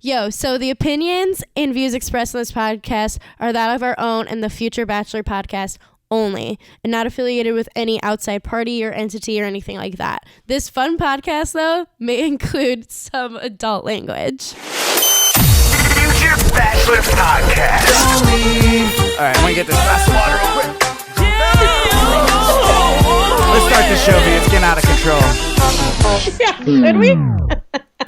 Yo, so the opinions and views expressed in this podcast are that of our own and the Future Bachelor podcast only, and not affiliated with any outside party or entity or anything like that. This fun podcast, though, may include some adult language. Future Bachelor Podcast. Don't leave. All right, I'm gonna get this glass of water real quick. Let's start the show, V. It's getting out of control. Yeah, should we?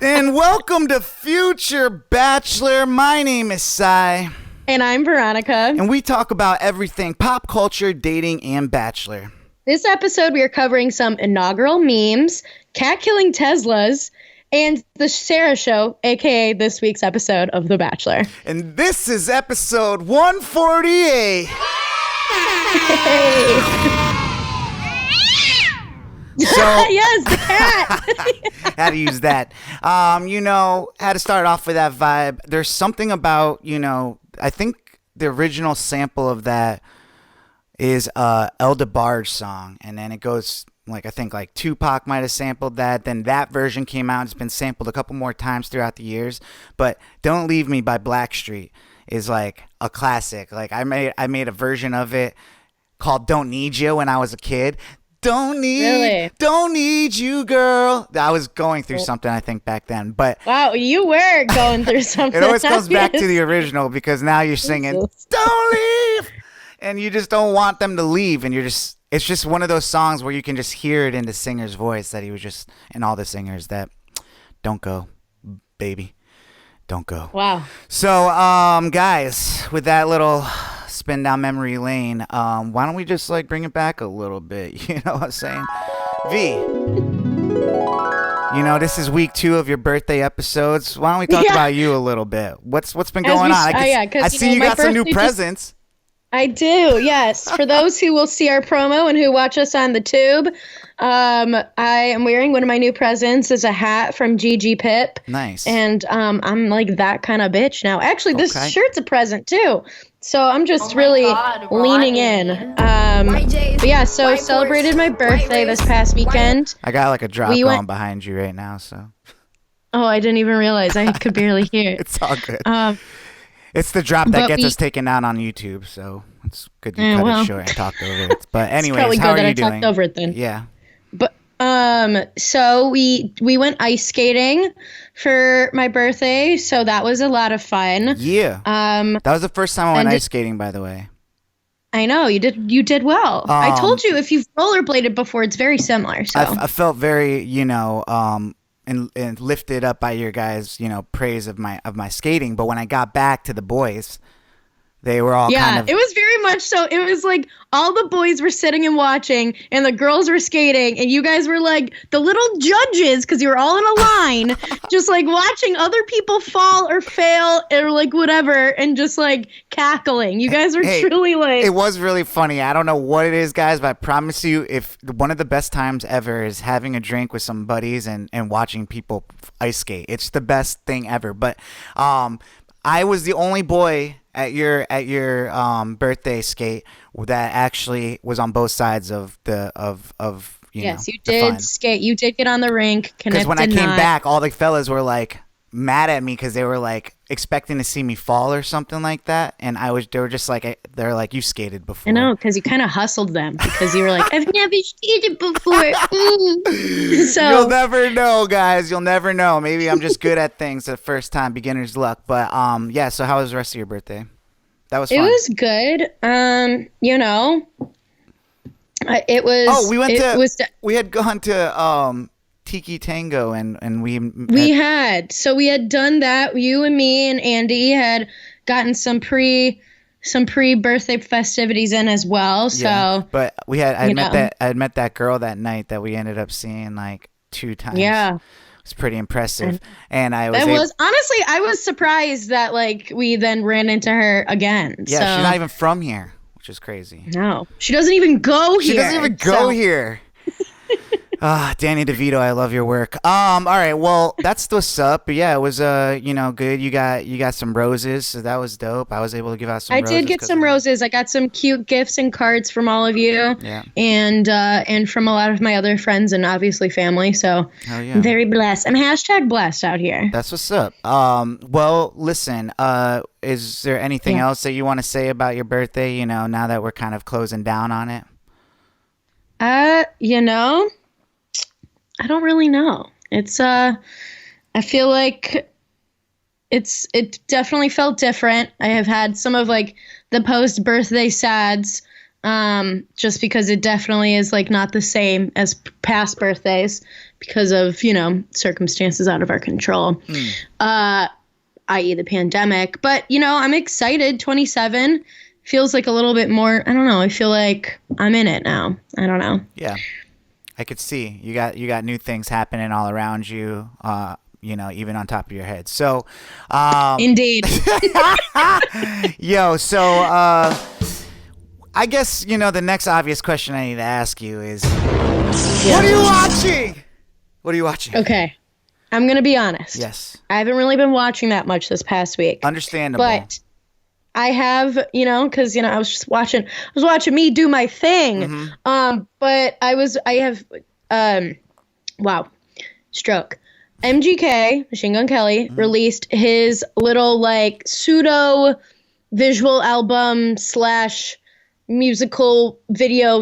And welcome to Future Bachelor. My name is Sai. And I'm Veronica. And we talk about everything pop culture, dating, and Bachelor. This episode, we are covering some inaugural memes, cat-killing Teslas, and the Sarah Show, a.k.a. this week's episode of The Bachelor. And this is episode 148. So, yes, the cat. had to use that. Had to start off with that vibe. There's something about, I think the original sample of that is El DeBarge song. And then it goes, I think Tupac might have sampled that. Then that version came out. It's been sampled a couple more times throughout the years. But Don't Leave Me by Blackstreet is like a classic. I made a version of it called Don't Need You when I was a kid. Don't need you, girl. I was going through something, I think, back then. But wow, you were going through something. It always comes back to the original because now you're singing, don't leave. And you just don't want them to leave. And it's just one of those songs where you can just hear it in the singer's voice that he was just, and all the singers, that don't go, baby. Don't go. Wow. So, guys, with that little spin down memory lane, why don't we just bring it back a little bit? You know what I'm saying? V, this is week 2 of your birthday episodes. Why don't we talk about you a little bit? What's been going on? I see you got some new presents. I do, yes. For those who will see our promo and who watch us on the tube, I am wearing one of my new presents is a hat from Gigi Pip. Nice. And I'm like that kind of bitch now. Actually, this shirt's a present too. So I'm just really leaning in. But yeah, so celebrated my birthday this past weekend. I got a drop going behind you right now, so. Oh, I didn't even realize. I could barely hear it. It's all good. It's the drop that gets us taken out on YouTube, so it's good you cut it short and talked over it. But anyways, how are you doing? Talked over it then. Yeah. But so we went ice skating for my birthday, so that was a lot of fun. Yeah. That was the first time I went ice skating, by the way. I know you did well. I told you if you've rollerbladed before, it's very similar. So I felt very, and lifted up by your guys, praise of my skating. But when I got back to the boys, they were all kind of... it was very much so. It was like all the boys were sitting and watching, and the girls were skating, and you guys were like the little judges because you were all in a line, just watching other people fall or fail or whatever, and just cackling. You guys were truly It was really funny. I don't know what it is, guys, but I promise you, if one of the best times ever is having a drink with some buddies and watching people ice skate. It's the best thing ever. But I was the only boy at your birthday skate that actually was on both sides of the yes, you did skate. You did get on the rink. Because when I came back, all the fellas were mad at me because they were expecting to see me fall or something like that, and they were just they're like, you skated before. I know, because you kind of hustled them because you were like, I've never skated before. So you'll never know, guys. You'll never know. Maybe I'm just good at things the first time, beginner's luck. But yeah. So how was the rest of your birthday? That was fun. It was good. It was. Oh, we had gone to Tiki Tango and we had done that. You and me and Andy had gotten some pre birthday festivities in as well. So yeah, but I had met that girl that night that we ended up seeing 2 times. Yeah. It's pretty impressive. And I honestly, I was surprised that we then ran into her again. Yeah, so. She's not even from here, which is crazy. No. She doesn't even go here. She doesn't even go here. Danny DeVito, I love your work. All right, well, that's what's up. But yeah, it was good. You got some roses, so that was dope. I was able to give out some I roses. did get some roses. I got some cute gifts and cards from all of you. Yeah. And from a lot of my other friends and obviously family. So Hell yeah. I'm very blessed. I'm hashtag blessed out here. That's what's up. Well, listen, is there anything else that you want to say about your birthday, now that we're kind of closing down on it? I don't really know. It's I feel like it definitely felt different. I have had some of like the post birthday sads, just because it definitely is like not the same as past birthdays because of, circumstances out of our control. I.e. the pandemic. But, I'm excited. 27 feels like a little bit more, I don't know. I feel like I'm in it now. I don't know. Yeah. I could see you got new things happening all around you, even on top of your head. So, indeed. Yo, so I guess the next obvious question I need to ask you is, what are you watching? What are you watching? Okay, I'm gonna be honest. Yes, I haven't really been watching that much this past week. Understandable, but I have, because I was watching me do my thing. Mm-hmm. But wow, stroke. MGK, Machine Gun Kelly, released his little like pseudo visual album / musical video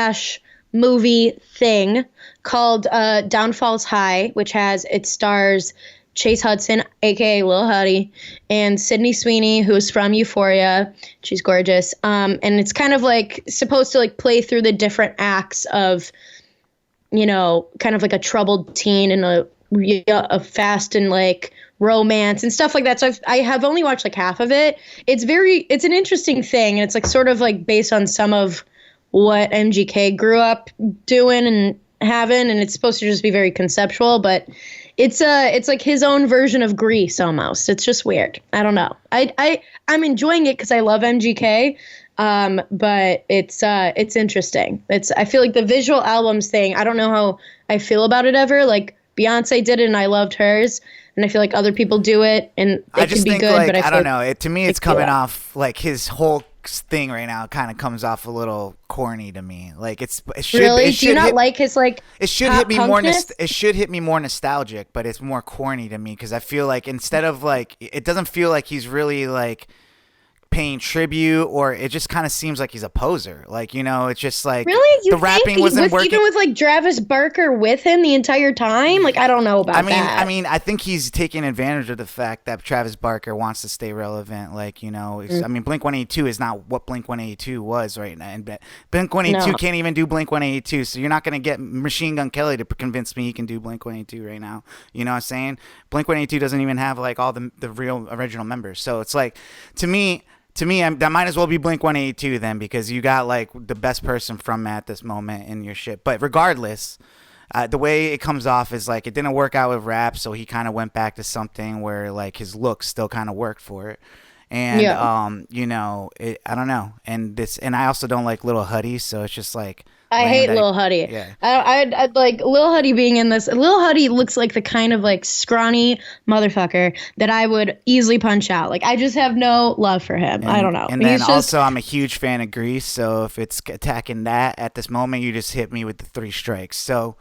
/ movie thing called Downfalls High, which it stars Chase Hudson, aka Lil Huddy, and Sydney Sweeney, who is from Euphoria. She's gorgeous. And it's kind of like supposed to like play through the different acts of, kind of like a troubled teen and a fast and like romance and stuff like that. So I have only watched like half of it. It's an interesting thing, and it's like sort of like based on some of what MGK grew up doing and having, and it's supposed to just be very conceptual, but it's like his own version of Grease almost. It's just weird. I don't know. I'm enjoying it because I love MGK. But it's interesting. I feel like the visual albums thing, I don't know how I feel about it ever. Like Beyonce did it and I loved hers, and I feel like other people do it and it I just can be think good, like, but I don't know. To me, it's coming off like his whole thing right now kind of comes off a little corny to me. Like it should really. It should do you not hit, like his like? It should hit me more. It should hit me more nostalgic, but it's more corny to me because I feel like instead of like, it doesn't feel like he's really like paying tribute, or it just kind of seems like he's a poser. Like, it's just like, really, you the rapping wasn't working. Even with like Travis Barker with him the entire time. Like, I don't know about that. I mean, I think he's taking advantage of the fact that Travis Barker wants to stay relevant. Like, I mean, Blink-182 is not what Blink-182 was right now, and Blink-182 can't even do Blink-182. So you're not gonna get Machine Gun Kelly to convince me he can do Blink-182 right now. You know what I'm saying? Blink-182 doesn't even have like all the real original members. So it's like, to me, that might as well be Blink-182 then, because you got like the best person from at this moment in your shit. But regardless, the way it comes off is like it didn't work out with rap, so he kind of went back to something where like his looks still kind of worked for it. And I don't know. And I also don't like Lil Huddy, so it's just like, I hate Lil Huddy. Yeah. I'd like Lil Huddy being in this. Lil Huddy looks like the kind of like scrawny motherfucker that I would easily punch out. Like, I just have no love for him. I don't know. And then also, I'm a huge fan of Grease, so if it's attacking that at this moment, you just hit me with the 3 strikes. So.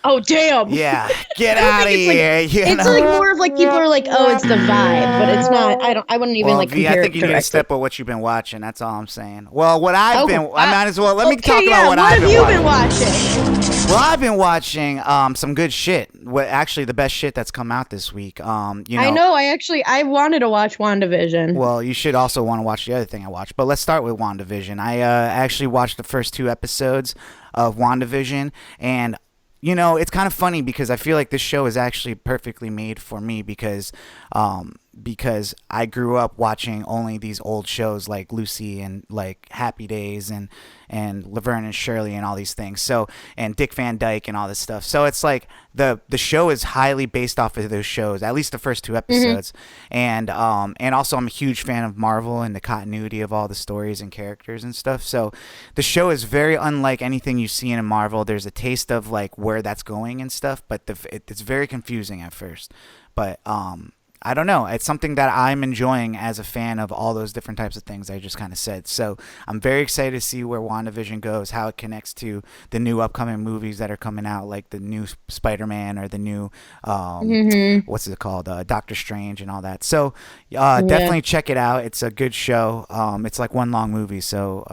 Oh, damn. Yeah, get out of here. It's like more of like people are like, oh, it's the vibe, but it's not. I wouldn't even like compare I think it you need to directly. step on what you've been watching. That's all I'm saying. Well, what I've been, I might as well let me Okay, talk about what I've been have you been watching? Well, I've been watching some good shit. Actually, the best shit that's come out this week. I know. I wanted to watch WandaVision. Well, you should also want to watch the other thing I watched. But let's start with WandaVision. I actually watched the first 2 episodes of WandaVision, and it's kind of funny because I feel like this show is actually perfectly made for me because, because I grew up watching only these old shows like Lucy and like Happy Days and Laverne and Shirley and all these things. So, and Dick Van Dyke and all this stuff. So it's like the show is highly based off of those shows, at least the first two episodes. And also I'm a huge fan of Marvel and the continuity of all the stories and characters and stuff. So the show is very unlike anything you see in Marvel. There's a taste of like where that's going and stuff, but it's very confusing at first. But I don't know. It's something that I'm enjoying as a fan of all those different types of things I just kind of said. So I'm very excited to see where WandaVision goes, how it connects to the new upcoming movies that are coming out, like the new Spider-Man or the new, what's it called, Doctor Strange and all that. So definitely check it out. It's a good show. It's like one long movie. So,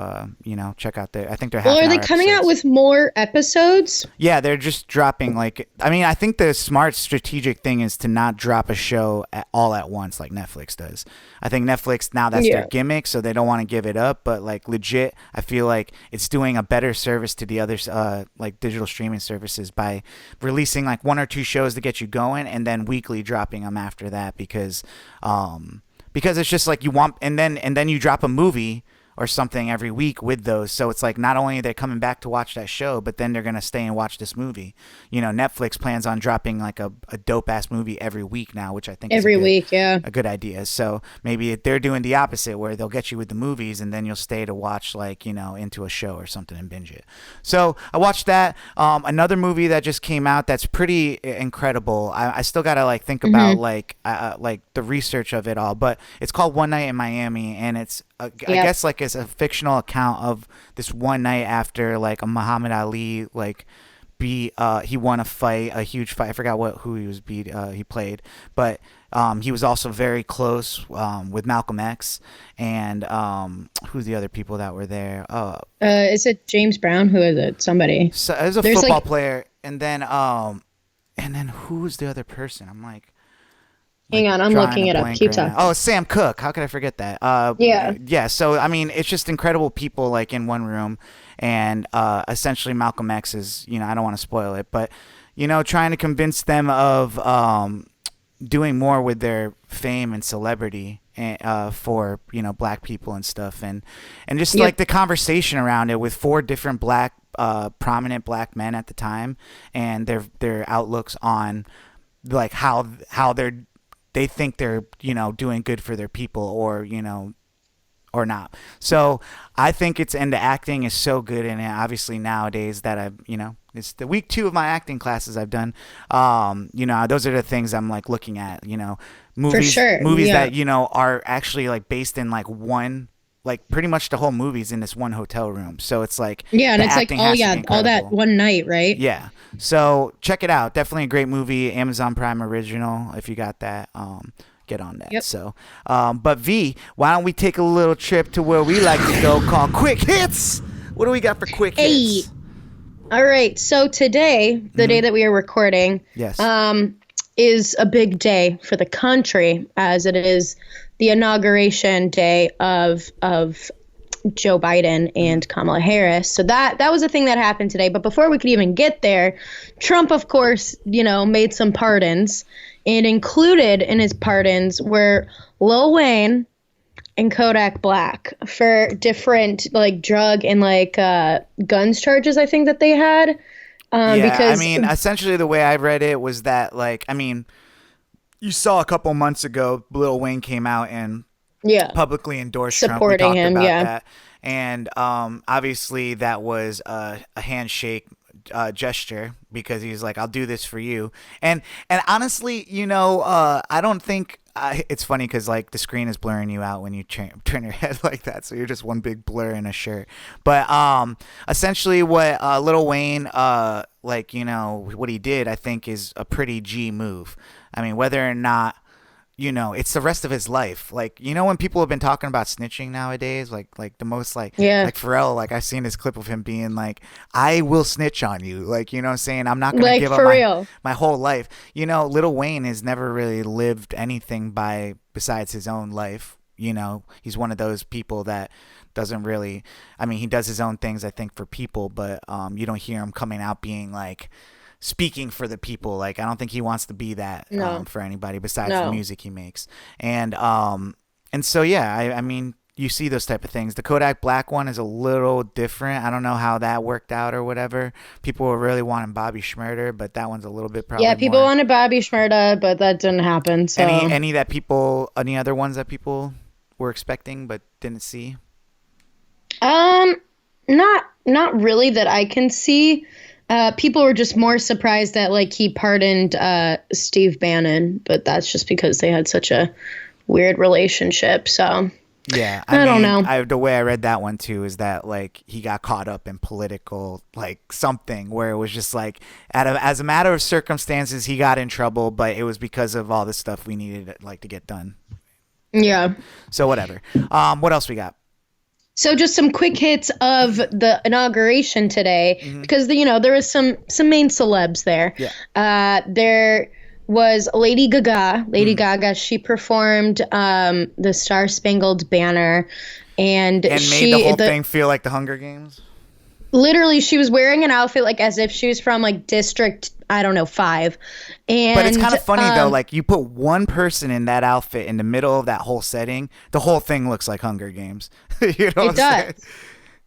check out I think they're Well, are they coming out with more episodes? Yeah, they're just dropping I think the smart strategic thing is to not drop a show all at once like Netflix does. I think Netflix now that's their gimmick, so they don't want to give it up, but like legit I feel like it's doing a better service to the others like digital streaming services by releasing like one or two shows to get you going and then weekly dropping them after that because it's just like you want and then you drop a movie or something every week with those. So it's like not only are they coming back to watch that show, but then they're going to stay and watch this movie. Netflix plans on dropping like a dope ass movie every week now, which I think is a good idea. So maybe they're doing the opposite where they'll get you with the movies and then you'll stay to watch into a show or something and binge it. So I watched that. Another movie that just came out that's pretty incredible. I still got to think about like the research of it all, but it's called One Night in Miami, and it's I guess it's a fictional account of this one night after like a Muhammad Ali he won a huge fight. I forgot who he played, but he was also very close with Malcolm X and who's the other people that were there? Is it James Brown? Who is it? Somebody. So it was a football player, and then who's the other person? I'm like. Hang on, I'm looking it up. Keep talking. Oh, Sam Cooke. How could I forget that? Yeah. So I mean, it's just incredible people in one room, and essentially Malcolm X is, I don't want to spoil it, but trying to convince them of doing more with their fame and celebrity for black people and stuff, and just the conversation around it with four different prominent black men at the time, and their outlooks on how they think they're doing good for their people or not. So I think and the acting is so good in it. Obviously nowadays that it's the week 2 of my acting classes I've done. Those are the things I'm looking at. Movies that are actually based in one. Pretty much the whole movie's in this one hotel room. So it's and it's all that one night, right? Yeah. So check it out. Definitely a great movie. Amazon Prime original. If you got that, get on that. Yep. So, but V, why don't we take a little trip to where we like to go called Quick Hits? What do we got for Quick Hits? All right. So today, the day that we are recording, yes, is a big day for the country, as it is the inauguration day of Joe Biden and Kamala Harris. So that was a thing that happened today. But before we could even get there, Trump, of course, made some pardons, and included in his pardons were Lil Wayne and Kodak Black for different drug and guns charges, I think, that they had. Because essentially the way I read it was that you saw a couple months ago, Lil Wayne came out and publicly endorsed supporting Trump. We talked him, about that. And obviously that was a handshake gesture because he's like, I'll do this for you. And honestly, I don't think it's funny because the screen is blurring you out when you turn your head like that, so you're just one big blur in a shirt. But essentially what Lil Wayne what he did, I think, is a pretty G move. I mean, whether or not it's the rest of his life. When people have been talking about snitching nowadays, the most Pharrell, I've seen this clip of him being I will snitch on you. Saying I'm not going to give up my whole life. Lil Wayne has never really lived anything besides his own life. He's one of those people that doesn't really, he does his own things, I think, for people, but you don't hear him coming out being speaking for the people. Like I don't think he wants to be that No. for anybody besides the No. music he makes. And so yeah, I mean, you see those type of things. The Kodak Black one is a little different. I don't know how that worked out or whatever. People were really wanting Bobby Schmurder, but that one's a little bit probably Yeah, people more. wanted Bobby Shmurda, but that didn't happen. So Any other ones that people were expecting but didn't see? not really that I can see. People were just more surprised that like he pardoned Steve Bannon, but that's just because they had such a weird relationship. So Yeah, I don't mean, know. The way I read that one too is that like he got caught up in political like something where it was just like as a matter of circumstances he got in trouble, but it was because of all the stuff we needed like to get done. Yeah. So whatever. What else we got? So just some quick hits of the inauguration today, because there was some main celebs there. Yeah. There was Lady Gaga. Lady Gaga, she performed the Star Spangled Banner, and made the whole thing feel like the Hunger Games. Literally, she was wearing an outfit like as if she was from like District, I don't know, 5. And But it's kind of funny though, like you put one person in that outfit in the middle of that whole setting, the whole thing looks like Hunger Games. You know what I'm saying?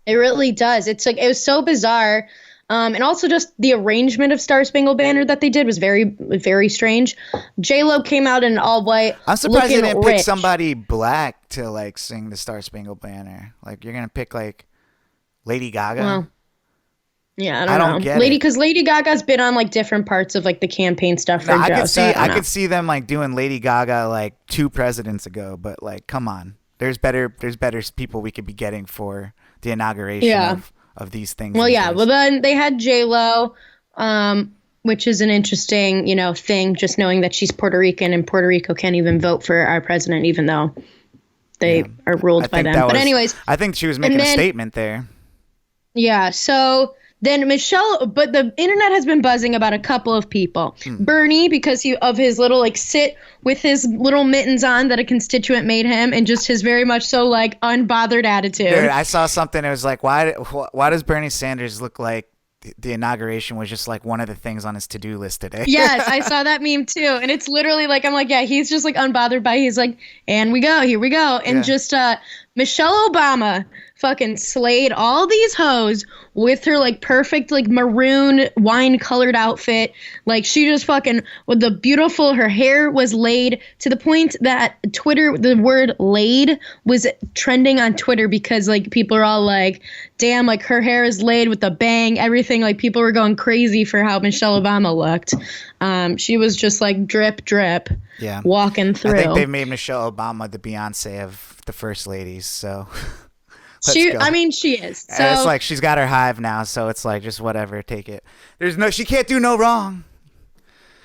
It really does. It's like it was so bizarre. And also just the arrangement of Star Spangled Banner that they did was very, very strange. J-Lo came out in all white. I'm surprised they didn't pick rich. somebody black to like sing the Star Spangled Banner. Like you're gonna pick like Lady Gaga. Well, yeah, I I don't don't know. get it. Because Lady Gaga's been on like different parts of like the campaign stuff for No, Joe. I could see them like doing Lady Gaga like 2 presidents ago, but like come on. There's better people we could be getting for the inauguration of these things. Well, these yeah. days. Well, then they had J-Lo, which is an interesting, thing, just knowing that she's Puerto Rican and Puerto Rico can't even vote for our president, even though they are ruled by them. But anyways. I think she was making a statement there. Yeah. So then but the internet has been buzzing about a couple of people. Bernie, because of his little like sit with his little mittens on that a constituent made him, and just his very much so like unbothered attitude. Dude, I saw something. It was like, why does Bernie Sanders look like the inauguration was just like one of the things on his to-do list today? Yes, I saw that meme too. And it's literally like, I'm like, yeah, he's just like unbothered by, he's like, and we go, here we go. And just Michelle Obama fucking slayed all these hoes with her like perfect like maroon wine colored outfit. Like she just fucking with her hair was laid to the point that the word laid was trending on Twitter because like people are all like, damn, like her hair is laid with a bang, everything. Like people were going crazy for how Michelle Obama looked. She was just like drip walking through. I think they've made Michelle Obama the Beyonce of the first ladies, so she is. So it's like she's got her hive now, so it's like just whatever, take it. She can't do no wrong.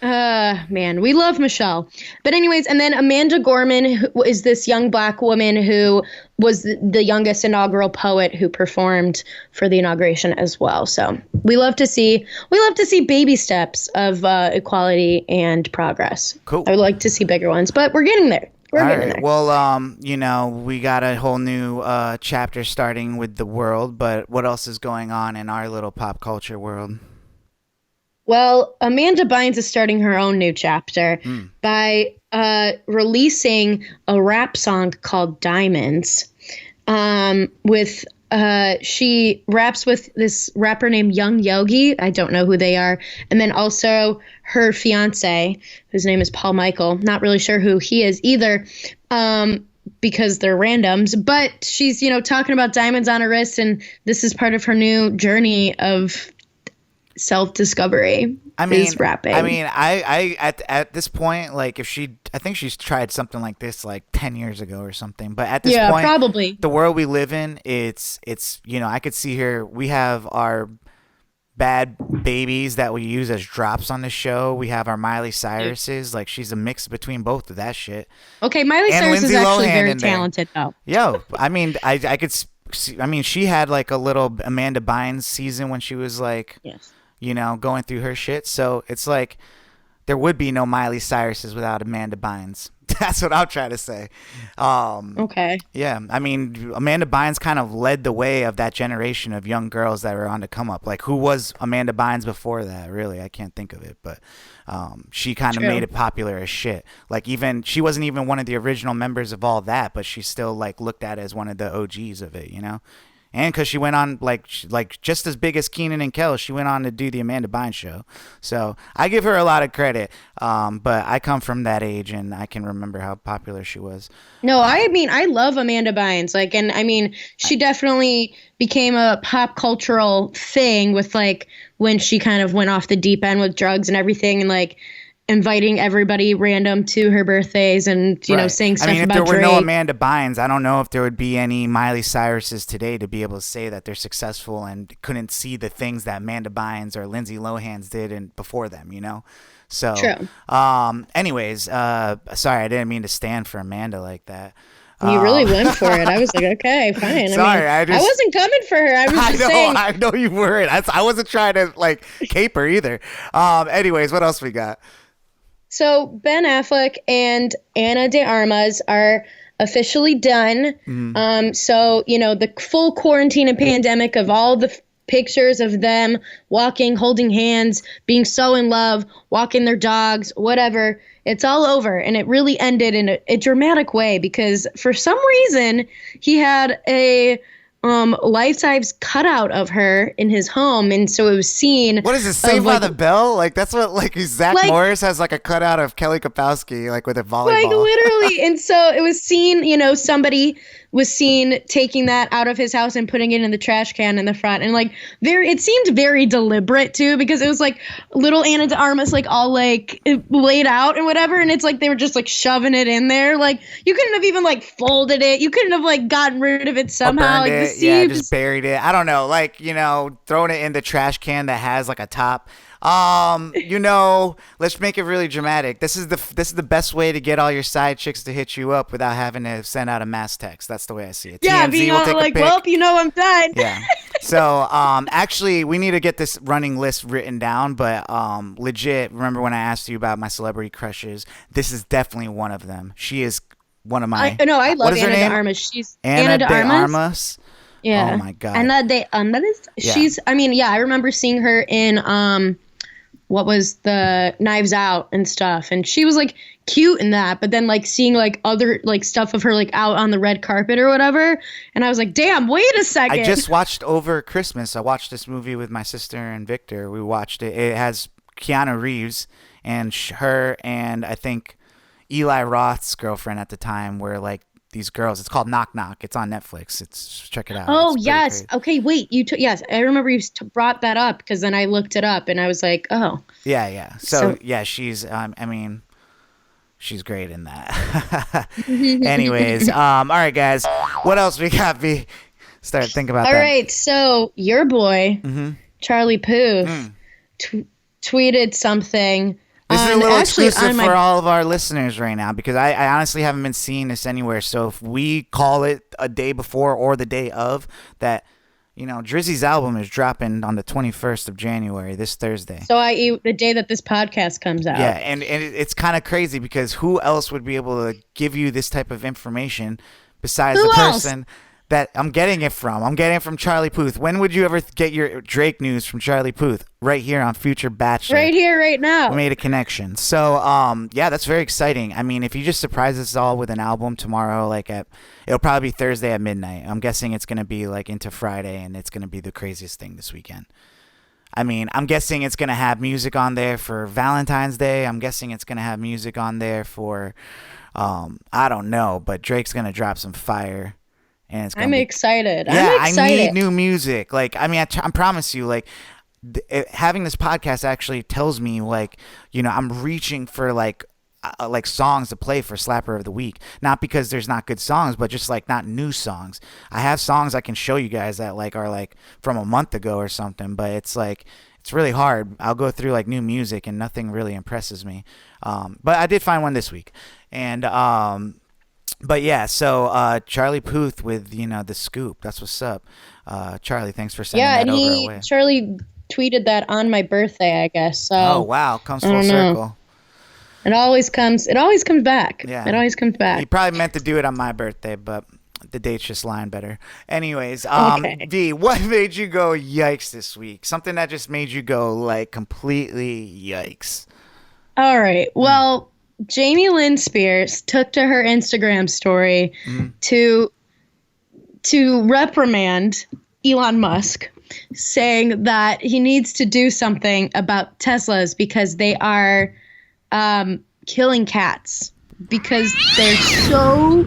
Man, we love Michelle. But anyways, and then Amanda Gorman, who is this young black woman who was the youngest inaugural poet who performed for the inauguration as well. So we love to see baby steps of equality and progress. Cool. I would like to see bigger ones, but we're getting there. We're getting there. Well, we got a whole new chapter starting with the world, but what else is going on in our little pop culture world? Well, Amanda Bynes is starting her own new chapter by releasing a rap song called Diamonds. She raps with this rapper named Young Yogi. I don't know who they are. And then also her fiance, whose name is Paul Michael. Not really sure who he is either, because they're randoms. But she's, talking about diamonds on her wrist, and this is part of her new journey of self-discovery. Is rapping. I at this point, like I think she's tried something like this like 10 years ago or something. But at this point, probably the world we live in, it's I could see here. We have our bad babies that we use as drops on the show. We have our Miley Cyruses. Like she's a mix between both of that shit. Okay, Miley Cyrus is actually very talented though. Yo, I could see, she had like a little Amanda Bynes season when she was like, yes, going through her shit. So it's like there would be no Miley Cyruses without Amanda Bynes. That's what I'm trying to say. Okay. Yeah, I mean, Amanda Bynes kind of led the way of that generation of young girls that were on the come up. Like, who was Amanda Bynes before that? Really, I can't think of it, but she kind of True. made it popular as shit. Like, even she wasn't even one of the original members of all that, but she's still like looked at as one of the OGs of it, you know. And because she went on, like just as big as Keenan and Kel, she went on to do the Amanda Bynes show. So I give her a lot of credit. But I come from that age, and I can remember how popular she was. No, I mean, I love Amanda Bynes. Like, and I mean, she definitely became a pop cultural thing with like when she kind of went off the deep end with drugs and everything, and like inviting everybody random to her birthdays and you know Right. saying stuff I mean, if about there were Drake. no Amanda Bynes, I don't know if there would be any Miley Cyruses today to be able to say that they're successful and couldn't see the things that Amanda Bynes or Lindsay Lohan's did and before them, you know? So, True. Anyways, sorry, I didn't mean to stand for Amanda like that. You really went for it. I was like, okay, fine. Sorry, I I wasn't coming for her. I was just saying. I know you weren't. I wasn't trying to like caper either. Anyways, what else we got? So Ben Affleck and Ana de Armas are officially done. So, you know, the full quarantine and pandemic of all the pictures of them walking, holding hands, being so in love, walking their dogs, whatever, it's all over. And it really ended in a dramatic way because for some reason he had a life-size cutout of her in his home, and so it was seen. What is this, Saved by the Bell? Like, that's what, like, Zach Morris has, like, a cutout of Kelly Kapowski, like, with a volleyball. Like, literally. And so it was seen, you know, somebody was seen taking that out of his house and putting it in the trash can in the front. And, like, it seemed very deliberate, too, because it was, like, little Ana de Armas, like, all, like, laid out and whatever. And it's like they were just, like, shoving it in there. Like, you couldn't have even, like, folded it. You couldn't have, like, gotten rid of it somehow. Or burned Like, it. Yeah, just buried it. I don't know. Like, you know, throwing it in the trash can that has, like, a top. You know, let's make it really dramatic. This is the best way to get all your side chicks to hit you up without having to send out a mass text. That's the way I see it. Yeah, TMZ being will all take a like, pic. well, you know I'm done. Yeah. So, actually, we need to get this running list written down. But legit, remember when I asked you about my celebrity crushes? This is definitely one of them. She is one of my. I love what is her Ana de name? Armas. She's Ana de de Armas. Armas. Yeah. Oh my God. Ana de Armas. Yeah. She's. I mean, yeah, I remember seeing her in what was the Knives Out and stuff, and she was like cute in that. But then like seeing like other like stuff of her like out on the red carpet or whatever, and I was like, damn, wait a second. I just watched over Christmas. I watched this movie with my sister and Victor. We watched it. It has Keanu Reeves and her and I think Eli Roth's girlfriend at the time were like these girls. It's called Knock Knock. It's on Netflix. Check it out. Oh, It's yes. pretty Okay, wait. Yes, I remember you brought that up because then I looked it up and I was like, oh. Yeah. So yeah, she's. I mean, she's great in that. Anyways, all right, guys. What else we got? Start thinking about All that. right, so your boy, Charlie Puth, tweeted something. This is a little actually, exclusive for all of our listeners right now because I honestly haven't been seeing this anywhere. So if we call it a day before or the day of that, you know, Drizzy's album is dropping on the 21st of January, this Thursday. So i.e. the day that this podcast comes out. Yeah, and it's kind of crazy because who else would be able to give you this type of information besides Who the else? person that I'm getting it from? I'm getting it from Charlie Puth. When would you ever get your Drake news from Charlie Puth? Right here on Future Bachelor. Right here, right now. We made a connection. So, yeah, that's very exciting. I mean, if you just surprise us all with an album tomorrow, it'll probably be Thursday at midnight. I'm guessing it's going to be like into Friday, and it's going to be the craziest thing this weekend. I mean, I'm guessing it's going to have music on there for Valentine's Day. I'm guessing it's going to have music on there for, I don't know, but Drake's going to drop some fire. And it's I'm excited. Yeah, I'm excited. I need new music. Like, I mean, I promise you, like, having this podcast actually tells me, like, you know, I'm reaching for like songs to play for Slapper of the Week. Not because there's not good songs, but just like not new songs. I have songs I can show you guys that like are like from a month ago or something, but it's like it's really hard. I'll go through like new music and nothing really impresses me. But I did find one this week, and but yeah, so Charlie Puth with, you know, the scoop. That's what's up. Charlie, thanks for sending that over our way. Charlie tweeted that on my birthday, I guess. So Oh wow, comes full I don't know. circle. It always comes back. Yeah. It always comes back. He probably meant to do it on my birthday, but the date's just lying better. Anyways, Okay. V, what made you go yikes this week? Something that just made you go like completely yikes. All right. Well, Jamie Lynn Spears took to her Instagram story to reprimand Elon Musk, saying that he needs to do something about Teslas because they are killing cats because they're so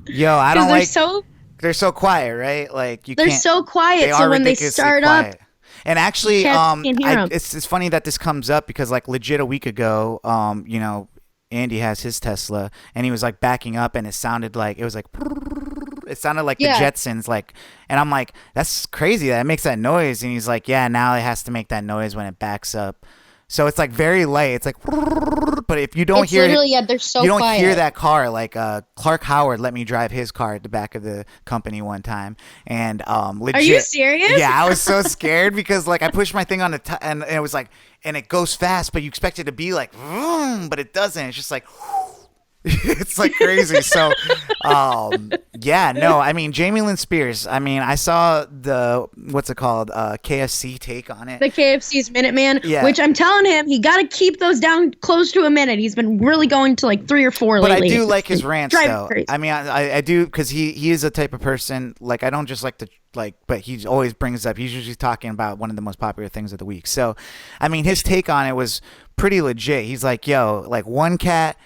Yo, I don't like. so They're so quiet, right? Like you they're can't. so quiet. So when they ridiculously start up, quiet. And actually, cats can't hear 'em. it's funny that this comes up because like legit a week ago, you know, Andy has his Tesla and he was like backing up and it sounded like the Jetsons, like, and I'm like, that's crazy that it makes that noise. And he's like, yeah, now it has to make that noise when it backs up. So it's like very light. It's like, but if you don't it's hear literally they're so you don't quiet. hear that car. Like Clark Howard let me drive his car at the back of the company one time, and legit. Are you serious? Yeah, I was so scared because like I pushed my thing on and it was like, and it goes fast, but you expect it to be like, vroom, but it doesn't. It's just like. It's like crazy. So, yeah, no, I mean, Jamie Lynn Spears, I mean, I saw the, what's it called? KFC take on it. The KFC's Minuteman, Yeah. which I'm telling him, he got to keep those down close to a minute. He's been really going to like 3 or 4 But lately. I do like his rants, Driving though. crazy. I mean, I do, because he is a type of person, like, I don't just like to, like, but he always brings up, he's usually talking about one of the most popular things of the week. So, I mean, his take on it was pretty legit. He's like, yo, like, 1 cat,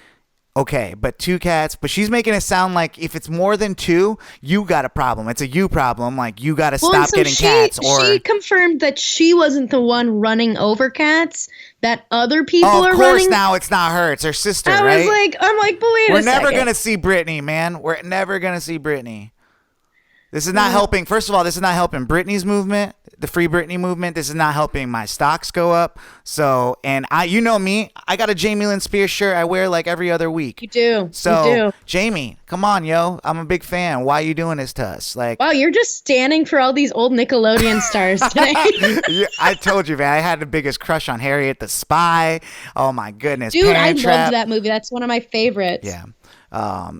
okay, but 2 cats, but she's making it sound like if it's more than 2, you got a problem. It's a you problem. Like, you got to Well, stop so getting cats. Or she confirmed that she wasn't the one running over cats, that other people are of running. course, now it's not her. It's her sister, I right? was like, I'm like, but wait We're a second. never going to see Britney, man. We're never going to see Britney. This is not helping. First of all, this is not helping Britney's movement, the Free Britney movement. This is not helping my stocks go up. So, and you know me, I got a Jamie Lynn Spears shirt I wear like every other week. You do. So, you do. Jamie, come on, yo. I'm a big fan. Why are you doing this to us? Like, Wow, you're just standing for all these old Nickelodeon stars today. yeah, I told you, man. I had the biggest crush on Harriet the Spy. Oh my goodness, Dude, I Parent Trap. loved that movie. That's one of my favorites. Yeah.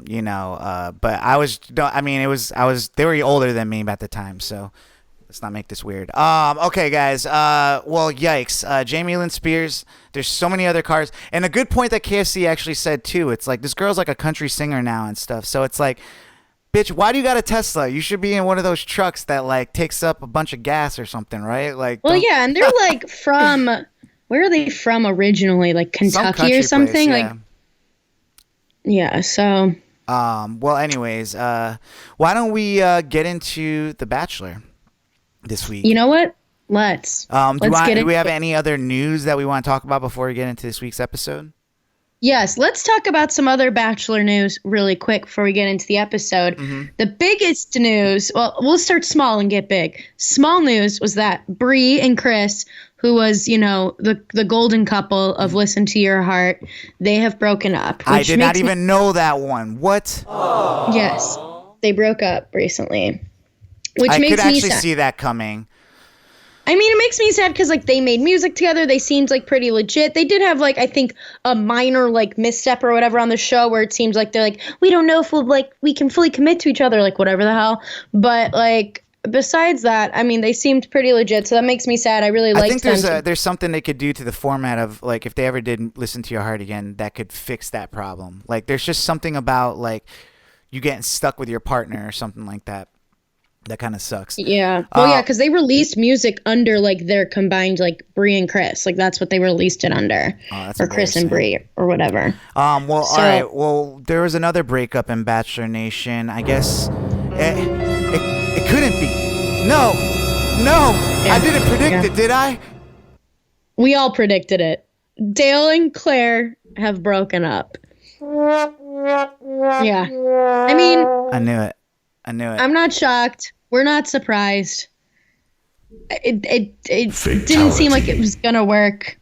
You know, but I was they were older than me at the time, so let's not make this weird. Okay, guys. Well, yikes. Jamie Lynn Spears. There's so many other cars, and a good point that KFC actually said too. It's like this girl's like a country singer now and stuff. So it's like, bitch, why do you got a Tesla? You should be in one of those trucks that like takes up a bunch of gas or something, right? Like, Well, yeah, and they're like from where are they from originally? Like Kentucky or something? Place, yeah. Like yeah, so well, anyways, why don't we get into The Bachelor this week? you know what? Let's get Do into we have it. any other news that we want to talk about before we get into this week's episode? Yes, let's talk about some other Bachelor news really quick before we get into the episode. The biggest news, well, we'll start small and get big. Small news was that Bree and Chris, who was, you know, the golden couple of Listen to Your Heart, they have broken up. I did not even know that one. What? Yes, they broke up recently, which I makes could me actually sad. see that coming. I mean, it makes me sad because, like, they made music together. They seemed, like, pretty legit. They did have, like, I think a minor, like, misstep or whatever on the show where it seems like they're like, we don't know if we can fully commit to each other, like, whatever the hell. But, like, besides that, I mean, they seemed pretty legit. So that makes me sad. I really liked I think them. there's something they could do to the format of, like, if they ever did Listen to Your Heart again, that could fix that problem. Like, there's just something about, like, you getting stuck with your partner or something like that. That kind of sucks. Yeah. Well, yeah, because they released music under, like, their combined, like, Bree and Chris. Like, that's what they released it under. That's or Chris and Bree or whatever. Well, all right. Well, there was another breakup in Bachelor Nation. I guess it couldn't be. No. Yeah. I didn't predict it, did I? We all predicted it. Dale and Claire have broken up. Yeah. I mean, I knew it. I'm not shocked. We're not surprised. It didn't seem like it was gonna work.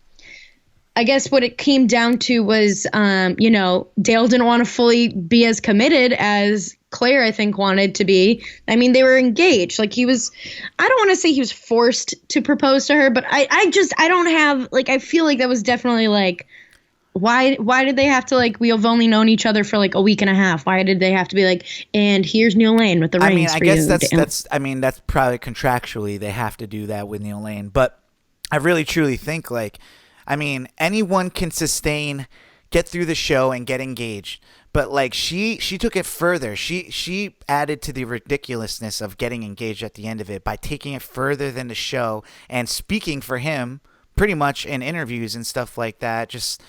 I guess what it came down to was, Dale didn't want to fully be as committed as Claire, I think, wanted to be. I mean, they were engaged. Like, I don't want to say he was forced to propose to her, but I don't have, like, I feel like that was definitely, like, why did they have to, like, we have only known each other for, like, a week and a half. Why did they have to be like, and here's Neil Lane with the rings for you? I mean, that's probably contractually they have to do that with Neil Lane. But I really, truly think, like, I mean, anyone can get through the show and get engaged. But like she took it further. She added to the ridiculousness of getting engaged at the end of it by taking it further than the show and speaking for him pretty much in interviews and stuff like that. Just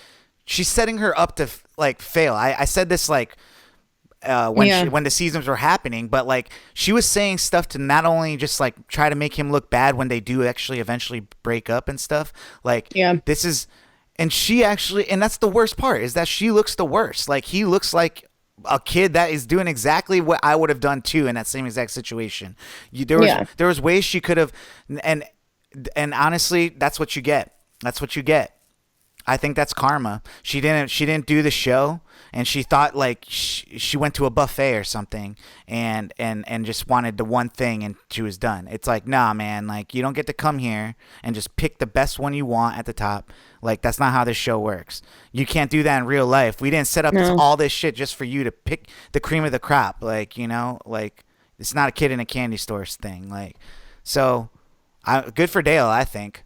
she's setting her up to like fail. I said this like when the seasons were happening, but like she was saying stuff to not only just like try to make him look bad when they do actually eventually break up and stuff. Like this is. And she actually, and that's the worst part, is that she looks the worst. Like, he looks like a kid that is doing exactly what I would have done too in that same exact situation. There was ways she could have, and honestly, that's what you get. That's what you get. I think that's karma. She didn't do the show, and she thought like she went to a buffet or something, and just wanted the one thing, and she was done. It's like, nah, man. Like, you don't get to come here and just pick the best one you want at the top. Like, that's not how this show works. You can't do that in real life. We didn't set up all this shit just for you to pick the cream of the crop. Like, like it's not a kid in a candy store thing. Like, so good for Dale, I think.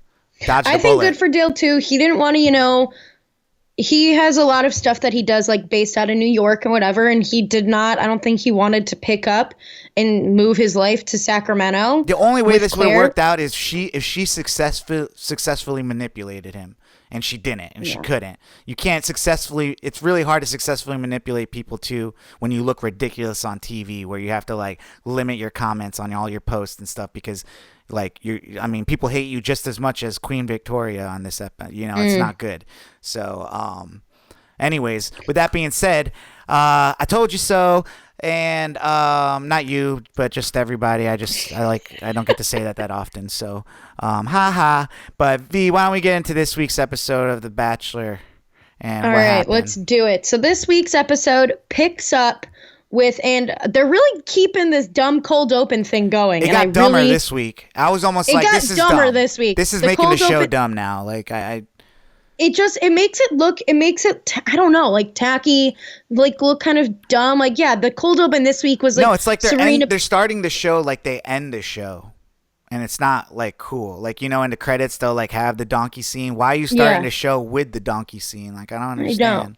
I think good for Dale too. He didn't want to, he has a lot of stuff that he does like based out of New York and whatever. And he did not, I don't think he wanted to pick up and move his life to Sacramento. The only way this would have worked out is if she successfully manipulated him. And she didn't, and she couldn't. You can't successfully. It's really hard to successfully manipulate people too when you look ridiculous on TV, where you have to like limit your comments on all your posts and stuff because, like, people hate you just as much as Queen Victoria on this episode. It's not good. So, anyways, with that being said, I told you so. And not you, but just everybody. I don't get to say that often. So, haha. But V, why don't we get into this week's episode of The Bachelor? And all right, happened? Let's do it. So this week's episode picks up with, and they're really keeping this dumb cold open thing going. It got dumber this week. I was almost like, this is dumb. It got dumber this week. This is making the show dumb now. Like it makes it I don't know, like tacky, like look kind of dumb. Like, the cold open this week was like, no, it's like they're starting the show like they end the show, and it's not like cool. Like, in the credits they'll like have the donkey scene. Why are you starting the show with the donkey scene? Like, I don't understand.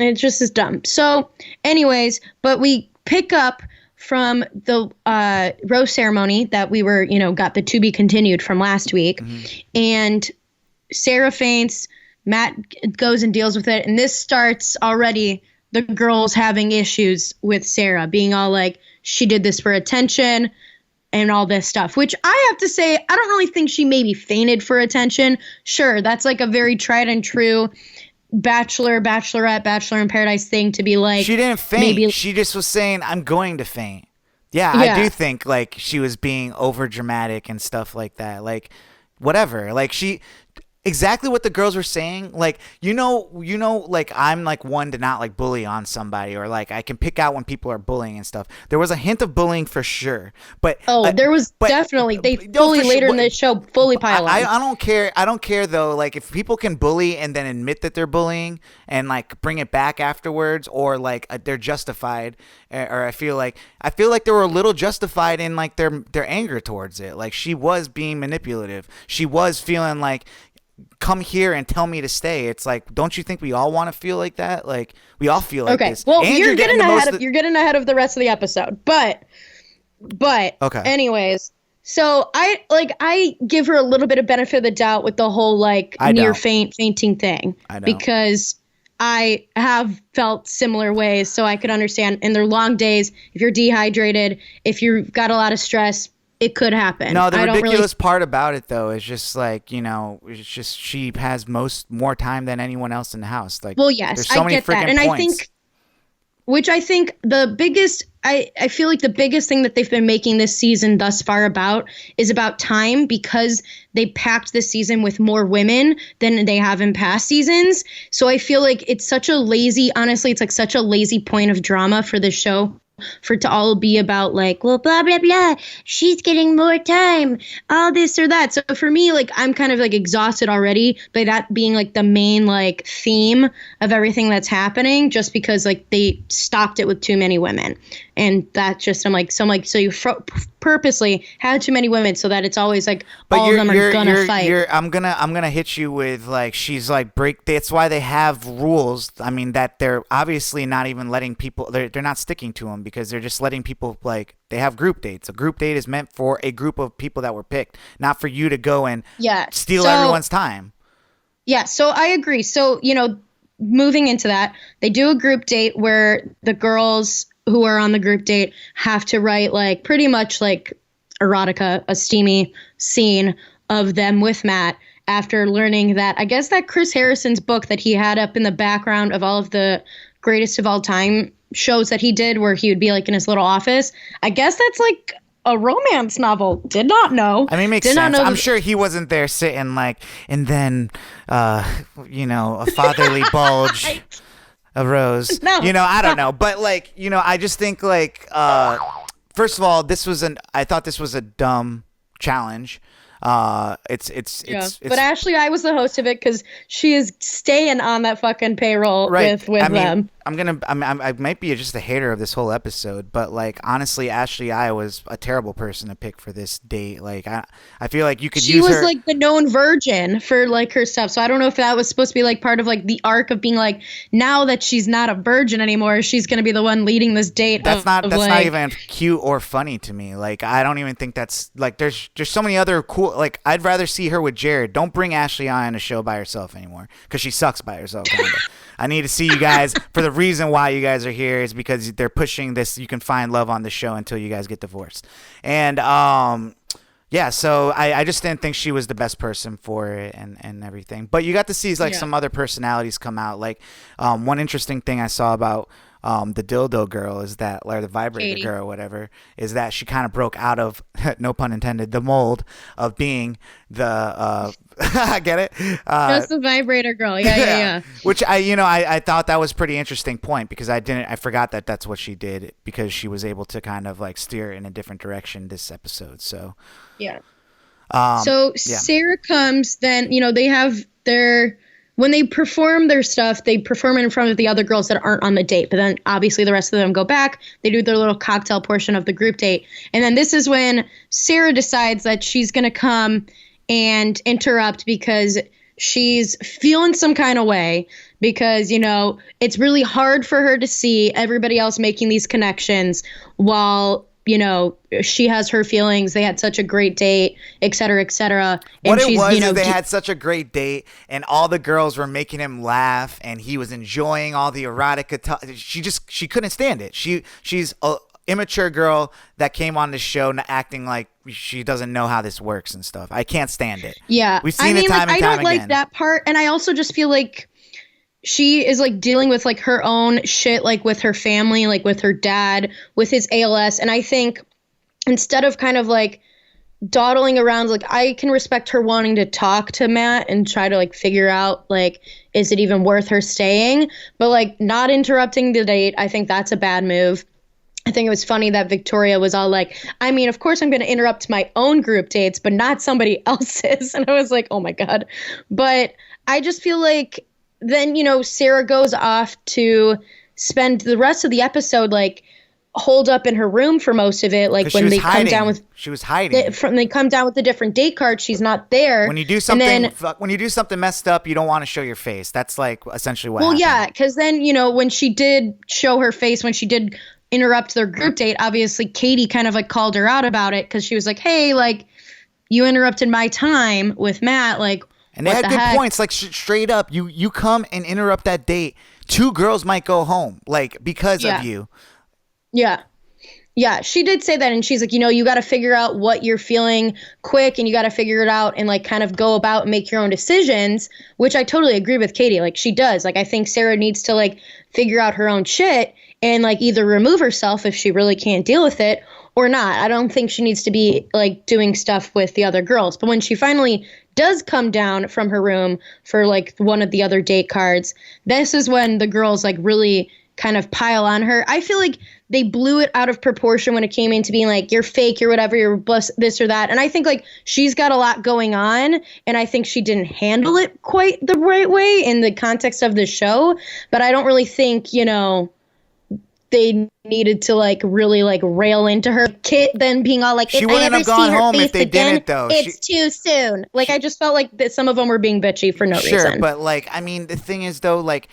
And it just is dumb. So anyways, but we pick up from the rose ceremony that we were, got the to be continued from last week, and Sarah faints. Matt goes and deals with it, and this starts already the girls having issues with Sarah being all like, she did this for attention and all this stuff, which I have to say, I don't really think she maybe fainted for attention. Sure, that's like a very tried and true Bachelor, Bachelorette, Bachelor in Paradise thing to be like. She didn't faint. She just was saying, I'm going to faint. Yeah, I do think like she was being over dramatic and stuff like that. Like, whatever. Like, exactly what the girls were saying, like, like, I'm like one to not like bully on somebody, or like I can pick out when people are bullying and stuff. There was a hint of bullying for sure, but there was definitely they fully later in the show fully pile on. I don't care though. Like, if people can bully and then admit that they're bullying and like bring it back afterwards, or like they're justified, or I feel like they were a little justified in like their anger towards it. Like, she was being manipulative. She was feeling like, come here and tell me to stay. It's like, don't you think we all want to feel like that? Like, we all feel like this. Well, you're getting ahead of the rest of the episode. But okay. Anyways, so I give her a little bit of benefit of the doubt with the whole like near fainting thing. I know. Because I have felt similar ways, so I could understand in their long days, if you're dehydrated, if you've got a lot of stress, it could happen. No, the ridiculous part about it though is just like, it's just she has more time than anyone else in the house. Like, well, yes, I get that, and points. I think the biggest, I feel like the biggest thing that they've been making this season thus far is about time, because they packed this season with more women than they have in past seasons. So I feel like it's such a lazy, honestly, it's like such a lazy point of drama for the show, for it to all be about like, well, blah, blah, blah, she's getting more time, all this or that. So for me, like, I'm kind of like exhausted already by that being like the main like theme of everything that's happening, just because like they stopped it with too many women. And that just, I'm like, so you purposely had too many women so that it's always like all of them are gonna fight. I'm gonna hit you with like, she's like that's why they have rules. I mean, that they're obviously not even letting people, they're not sticking to them, because they're just letting people, like, they have group dates. A group date is meant for a group of people that were picked, not for you to go and steal everyone's time. Yeah, so I agree. So, moving into that, they do a group date where the girls who are on the group date have to write like pretty much like erotica, a steamy scene of them with Matt, after learning that, I guess, that Chris Harrison's book that he had up in the background of all of the greatest of all time shows that he did, where he would be like in his little office, I guess that's like a romance novel. Did not know. I mean, it makes sense. I'm sure he wasn't there sitting like, and then a fatherly bulge arose. No. I don't know. But like, I just think like, first of all, I thought this was a dumb challenge. It's but Ashley, I was the host of it because she is staying on that fucking payroll with them. I might be just a hater of this whole episode, but like, honestly, Ashley I was a terrible person to pick for this date. Like, I feel like you could use her. She was like the known virgin for like her stuff. So I don't know if that was supposed to be like part of like the arc of being like, now that she's not a virgin anymore, she's going to be the one leading this date. That's not even cute or funny to me. Like, I don't even think that's like, there's so many other cool, like, I'd rather see her with Jared. Don't bring Ashley on a show by herself anymore, because she sucks by herself. Kind of. I need to see you guys for the reason why you guys are here is because they're pushing this. You can find love on the show until you guys get divorced. And so I just didn't think she was the best person for it and everything. But you got to see like some other personalities come out. Like one interesting thing I saw about the dildo girl is that, or the vibrator Katie. Girl or whatever, is that she kind of broke out of, no pun intended, the mold of being the I get it. Just the vibrator girl. Yeah. Which I thought that was pretty interesting point, because I forgot that that's what she did, because she was able to kind of like steer in a different direction this episode. So yeah. Sarah comes, then they have when they perform their stuff, they perform it in front of the other girls that aren't on the date. But then obviously the rest of them go back. They do their little cocktail portion of the group date. And then this is when Sarah decides that she's going to come and interrupt, because she's feeling some kind of way, because, it's really hard for her to see everybody else making these connections while she has her feelings. They had such a great date, et cetera, et cetera. And they had such a great date, and all the girls were making him laugh, and he was enjoying all the erotica. She couldn't stand it. She's a immature girl that came on the show acting like she doesn't know how this works and stuff. I can't stand it. Yeah, we've seen it time and time again. I don't like that part, and I also just feel like she is like dealing with like her own shit, like with her family, like with her dad, with his ALS. And I think instead of kind of like dawdling around, like, I can respect her wanting to talk to Matt and try to like figure out like, is it even worth her staying? But like not interrupting the date, I think that's a bad move. I think it was funny that Victoria was all like, I mean, of course I'm going to interrupt my own group dates, but not somebody else's. And I was like, oh my God. But I just feel like then, Sarah goes off to spend the rest of the episode like holed up in her room for most of it. Like when they come down with, she was hiding. They come down with the different date cards, she's not there. When you do something messed up, you don't want to show your face. That's like essentially what happened. Well, yeah, because then when she did show her face, when she did interrupt their group date, obviously Katie kind of like called her out about it, because she was like, hey, like, you interrupted my time with Matt, like. And they had good points, like straight up. You come and interrupt that date, 2 girls might go home, like, because of you. Yeah. Yeah, she did say that, and she's like, you got to figure out what you're feeling quick, and you got to figure it out and like kind of go about and make your own decisions, which I totally agree with Katie. Like, she does. Like, I think Sarah needs to like figure out her own shit and like either remove herself if she really can't deal with it or not. I don't think she needs to be like doing stuff with the other girls. But when she finally does come down from her room for like one of the other date cards, this is when the girls like really kind of pile on her. I feel like they blew it out of proportion when it came into being like, you're fake, you're whatever, you're this or that. And I think like she's got a lot going on, and I think she didn't handle it quite the right way in the context of the show. But I don't really think, you know, they needed to like really like rail into her. Kit then being all like, She if I wouldn't ever have gone see her home if face they again, didn't, though. it's too soon. Like I just felt like that some of them were being bitchy for no Sure, reason. but like, I mean, the thing is though, like,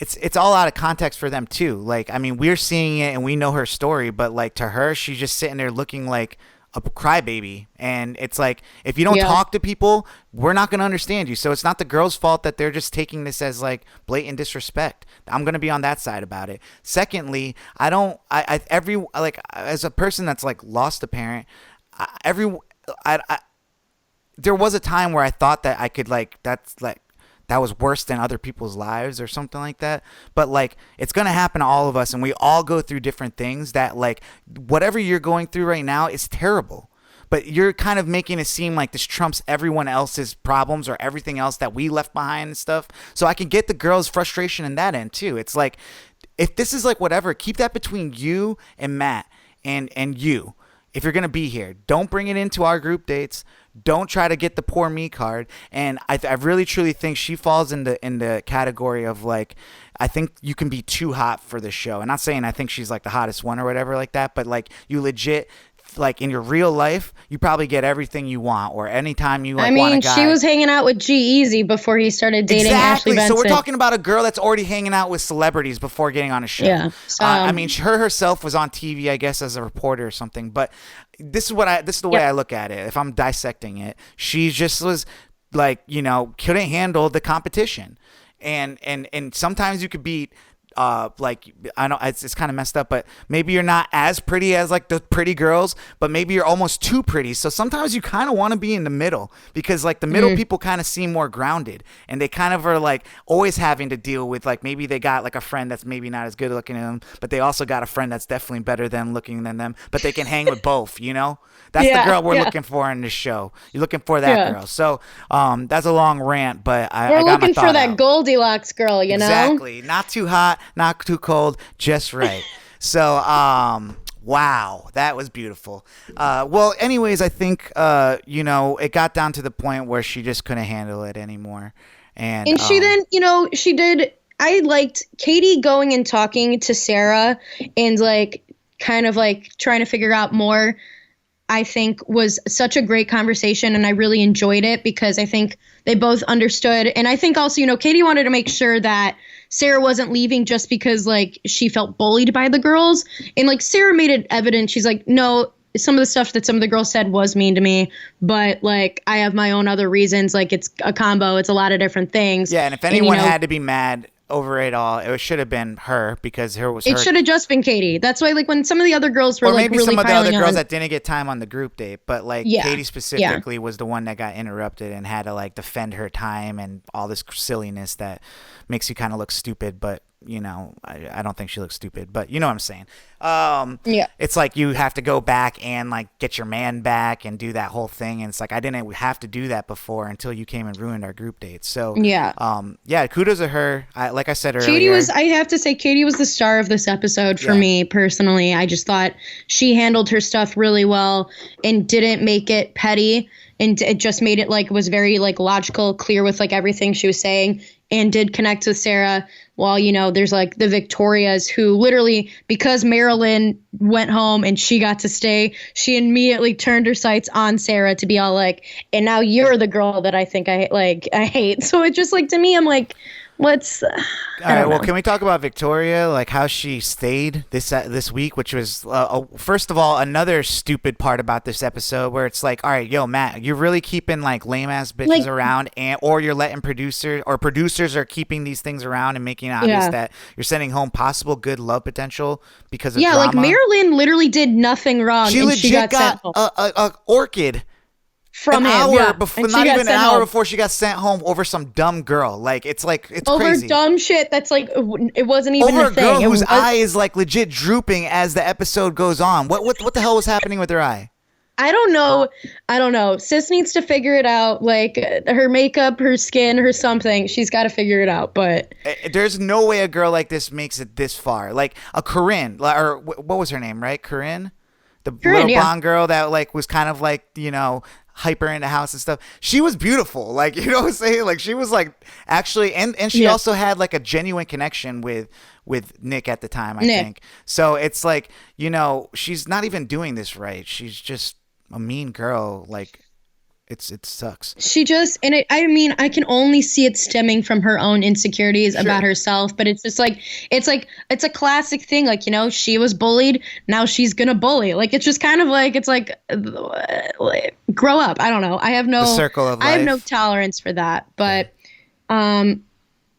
it's all out of context for them too. Like, I mean, we're seeing it and we know her story, but like to her, she's just sitting there looking like a crybaby. And it's like, if you don't talk to people, we're not going to understand you. So it's not the girl's fault that they're just taking this as like blatant disrespect. I'm going to be on that side about it. Secondly, as a person that's like lost a parent, there was a time where I thought that I could like, that was worse than other people's lives or something like that. But like, it's going to happen to all of us, and we all go through different things that like whatever you're going through right now is terrible. But you're kind of making it seem like this trumps everyone else's problems or everything else that we left behind and stuff. So I can get the girl's frustration in that end too. It's like, if this is like whatever, keep that between you and Matt and you. If you're going to be here, don't bring it into our group dates. Don't try to get the poor me card. And I really truly think she falls in the category of like, I think you can be too hot for the show. And not saying I think she's like the hottest one or whatever like that, but like you legit, like in your real life, you probably get everything you want, or anytime you like want a guy. She was hanging out with G-Eazy before he started dating Ashley Benson. So we're talking about a girl that's already hanging out with celebrities before getting on a show. Yeah. I mean, her herself was on TV, I guess, as a reporter or something. But this is the way I look at it. If I'm dissecting it, she just was like, you know, couldn't handle the competition, and sometimes you could beat. Like, I know it's kind of messed up, but maybe you're not as pretty as like the pretty girls, but maybe you're almost too pretty. So sometimes you kind of want to be in the middle, because like the middle people kind of seem more grounded, and they kind of are like always having to deal with like, maybe they got like a friend that's maybe not as good looking as them, but they also got a friend that's definitely better than looking than them, but they can hang with both, you know? That's the girl we're looking for in this show. You're looking for that girl. So that's a long rant, but I got my thought We're looking for that out. Goldilocks girl, you know? Exactly. Not too hot, not too cold, just right. So, wow, that was beautiful. Well, anyways, I think, you know, it got down to the point where she just couldn't handle it anymore. And she then, you know, she did. I liked Katie going and talking to Sarah and like kind of like trying to figure out more. I think was such a great conversation, and I really enjoyed it because I think they both understood. And I think also, you know, Katie wanted to make sure that Sarah wasn't leaving just because like she felt bullied by the girls. And like Sarah made it evident. She's like, no, some of the stuff that some of the girls said was mean to me, but like I have my own other reasons. Like it's a combo. It's a lot of different things. Yeah. And if anyone had to be mad over it all, it should have been her, because it should have just been Katie. That's why like when some of the other girls were or like maybe really some of the other girls on, that didn't get time on the group date, but like Katie specifically was the one that got interrupted and had to like defend her time and all this silliness that makes you kind of look stupid. But you know, I don't think she looks stupid, but you know what I'm saying. It's like you have to go back and like get your man back and do that whole thing, and it's like I didn't have to do that before until you came and ruined our group date. So kudos to her. Like I said earlier, I have to say Katie was the star of this episode for me personally. I just thought she handled her stuff really well and didn't make it petty, and it just made it like was very like logical, clear with like everything she was saying, and did connect with Sarah. While, you know, there's like the Victorias who literally, because Marilyn went home and she got to stay, she immediately turned her sights on Sarah to be all like, and now you're the girl that I think I hate. So it just like, to me, I'm like, what's all right, well, can we talk about Victoria, like how she stayed this week, which was first of all another stupid part about this episode, where it's like, all right, yo, Matt, you're really keeping like lame ass bitches around, or you're letting producers are keeping these things around and making it obvious that you're sending home possible good love potential because of drama. Like Marilyn literally did nothing wrong. She and legit she got a orchid from an him. hour Yeah. before, And she not got even an sent hour home. before she got sent home over some dumb girl. It's Over crazy. dumb shit that's like, it wasn't even Over a a girl thing. whose eye is like legit drooping as the episode goes on. What the hell was happening with her eye? I don't know. Sis needs to figure it out. Like her makeup, her skin, her something. She's got to figure it out. But There's no way a girl like this makes it this far. Like a Corinne, or what was her name, right? Corinne? The little yeah. blonde girl that like was kind of like, hyper in the house and stuff. She was beautiful. Like, you know what I'm saying? Like she was like actually, and she also had like a genuine connection with Nick at the time, I think. So it's like, she's not even doing this right. She's just a mean girl. Like it sucks. She just, I mean, I can only see it stemming from her own insecurities about herself, but it's just like, it's a classic thing. Like, she was bullied. Now she's going to bully. Like, it's just kind of like, it's like, grow up. I don't know. The circle of life. I have no tolerance for that, but,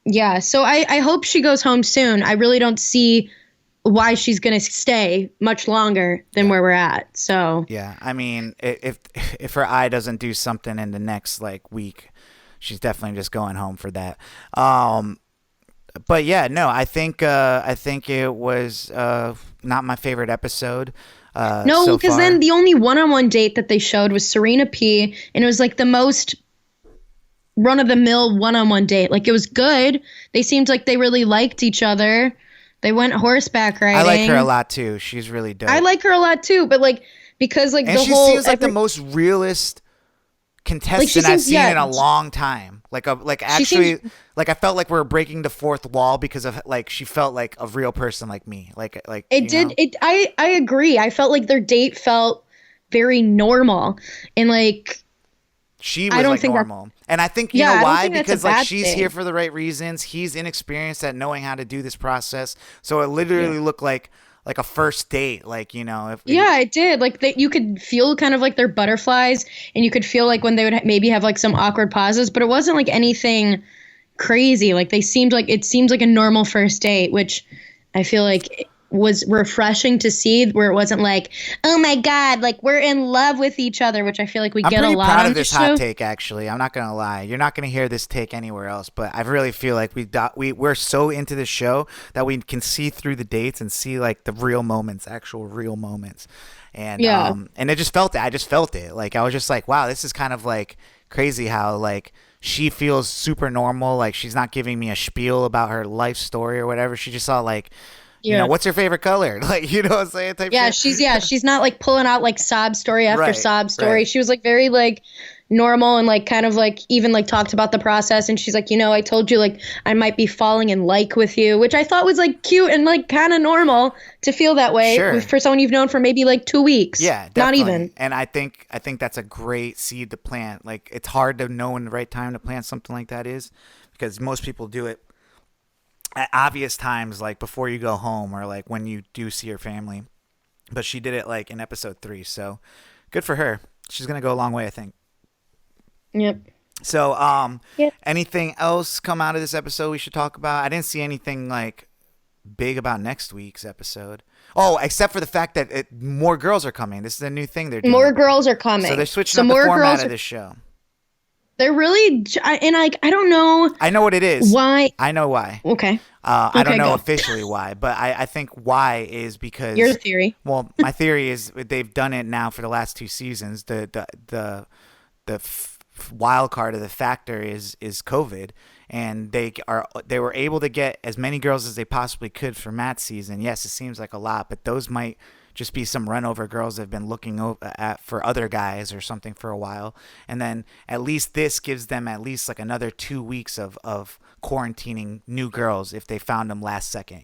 yeah. So I hope she goes home soon. I really don't see why she's going to stay much longer than where we're at. So yeah, I mean, if her eye doesn't do something in the next like week, she's definitely just going home for that. But yeah, no, I think it was not my favorite episode. No, so because far. then the only one-on-one date that they showed was Serena P, and it was like the most run-of-the-mill one-on-one date. Like it was good. They seemed like they really liked each other. They went horseback riding. I like her a lot too. She's really dope. I like her a lot too, but like because like and the she whole seems like the most realist contestant I've seen in a long time. Like actually, like I felt like we were breaking the fourth wall because of like she felt like a real person like me. Like it did. I agree. I felt like their date felt very normal and like. She was like normal. And I think, you know why? Because like she's here for the right reasons. He's inexperienced at knowing how to do this process. So it literally looked like a first date. Like, it did. Like you could feel kind of like their butterflies and you could feel like when they would maybe have like some awkward pauses, but it wasn't like anything crazy. Like it seemed like a normal first date, which I feel like was refreshing to see, where it wasn't like, oh my God, like we're in love with each other, which I feel like we get a lot on the show. I'm pretty proud of this hot take, actually. I'm not gonna lie. You're not gonna hear this take anywhere else, but I really feel like we're so into the show that we can see through the dates and see like the real moments, actual real moments. And and I just felt it. I just felt it. Like I was just like, wow, this is kind of like crazy how like she feels super normal. Like she's not giving me a spiel about her life story or whatever. She just saw like, what's your favorite color? Like, you know what I'm saying? Type shit. She's not like pulling out like sob story after sob story. Right. She was like very like normal and like kind of like even like talked about the process. And she's like, I told you like I might be falling in like with you, which I thought was like cute and like kind of normal to feel that way for someone you've known for maybe like 2 weeks. Yeah, definitely. Not even. And I think that's a great seed to plant. Like it's hard to know when the right time to plant something like that is, because most people do it at obvious times, like before you go home or like when you do see your family. But she did it like in episode 3, so good for her. She's gonna go a long way, I think. Yep. So, anything else come out of this episode we should talk about? I didn't see anything like big about next week's episode. Oh, except for the fact that more girls are coming. This is a new thing they're doing. More girls are coming. So they're switching up the format of this show. They're really, and I don't know. I know what it is. Why? I know why. Okay. I don't know officially why, but I think why is because your theory. Well, my theory is they've done it now for the last 2 seasons. The wild card of the factor is COVID, and they were able to get as many girls as they possibly could for Matt's season. Yes, it seems like a lot, but those might just be some run over girls that have been looking at for other guys or something for a while. And then at least this gives them at least like another 2 weeks of quarantining new girls if they found them last second,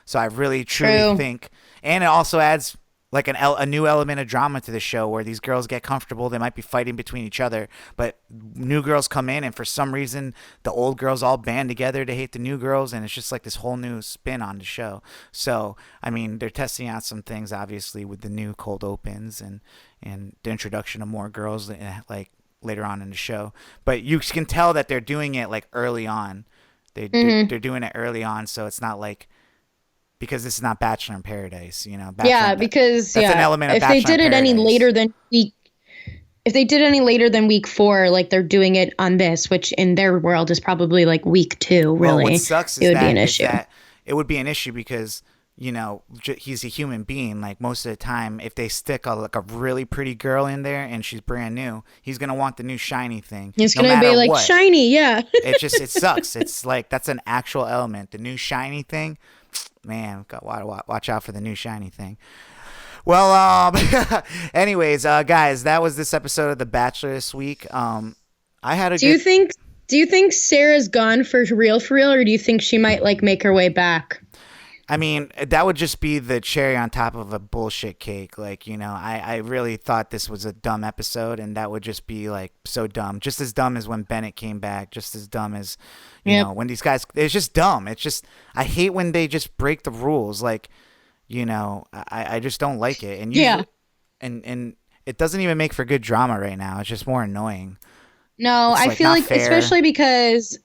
So I really truly think, and it also adds like a new element of drama to the show where these girls get comfortable. They might be fighting between each other, but new girls come in, and for some reason the old girls all band together to hate the new girls, and it's just like this whole new spin on the show. So I mean, they're testing out some things obviously with the new cold opens and the introduction of more girls like later on in the show, but you can tell that they're doing it like early on. They're doing it early on, so it's not like, because this is not Bachelor in Paradise, because that's an element of if Bachelor they did it any later than week, if they did any later than week 4, like they're doing it on this, which in their world is probably like week 2. Really, well, what sucks it would be an issue. It would be an issue because he's a human being. Like most of the time, if they stick like a really pretty girl in there and she's brand new, he's gonna want the new shiny thing. He's gonna be like shiny, yeah. It sucks. It's like that's an actual element. The new shiny thing, man. Watch out for the new shiny thing. Well, anyways, guys, that was this episode of The Bachelor this week. I had a. Do you think Sarah's gone for real, or do you think she might like make her way back? I mean, that would just be the cherry on top of a bullshit cake. Like, I really thought this was a dumb episode, and that would just be like so dumb. Just as dumb as when Bennett came back. Just as dumb as, you know, when these guys. It's just dumb. It's just I hate when they just break the rules. Like, I just don't like it. And and it doesn't even make for good drama right now. It's just more annoying. No, I feel like fair. Especially because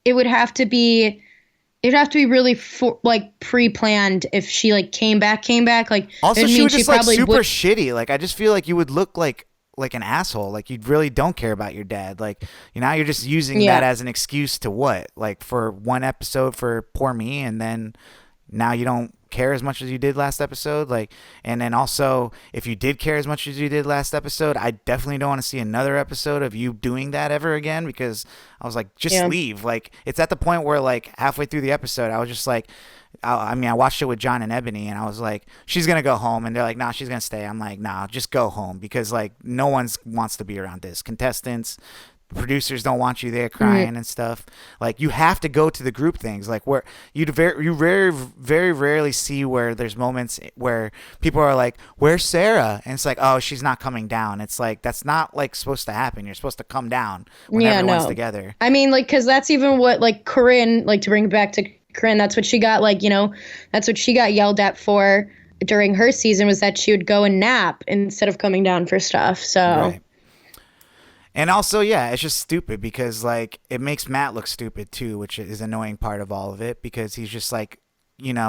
it would have to be. It'd have to be really pre-planned if she like came back. Like also she was just like super shitty. Like I just feel like you would look like an asshole. Like you really don't care about your dad. Like you're just using that as an excuse to what? Like for one episode for poor me, and then now you don't care as much as you did last episode. Like, and then also if you did care as much as you did last episode, I definitely don't want to see another episode of you doing that ever again, because I was like, just leave. Like it's at the point where like halfway through the episode I was just like, I watched it with John and Ebony, and I was like, she's gonna go home, and they're like, nah, she's gonna stay. I'm like, nah, just go home, because like no one wants to be around this. Contestants, producers don't want you there crying and stuff. Like you have to go to the group things, like where you very very rarely see where there's moments where people are like, where's Sarah? And it's like, oh, she's not coming down. It's like that's not like supposed to happen. You're supposed to come down when everyone's together. I mean, like, because that's even what like Corinne, like to bring it back to Corinne, that's what she got, like, that's what she got yelled at for during her season, was that she would go and nap instead of coming down for stuff. So right. And also, it's just stupid because, like, it makes Matt look stupid, too, which is an annoying part of all of it, because he's just like,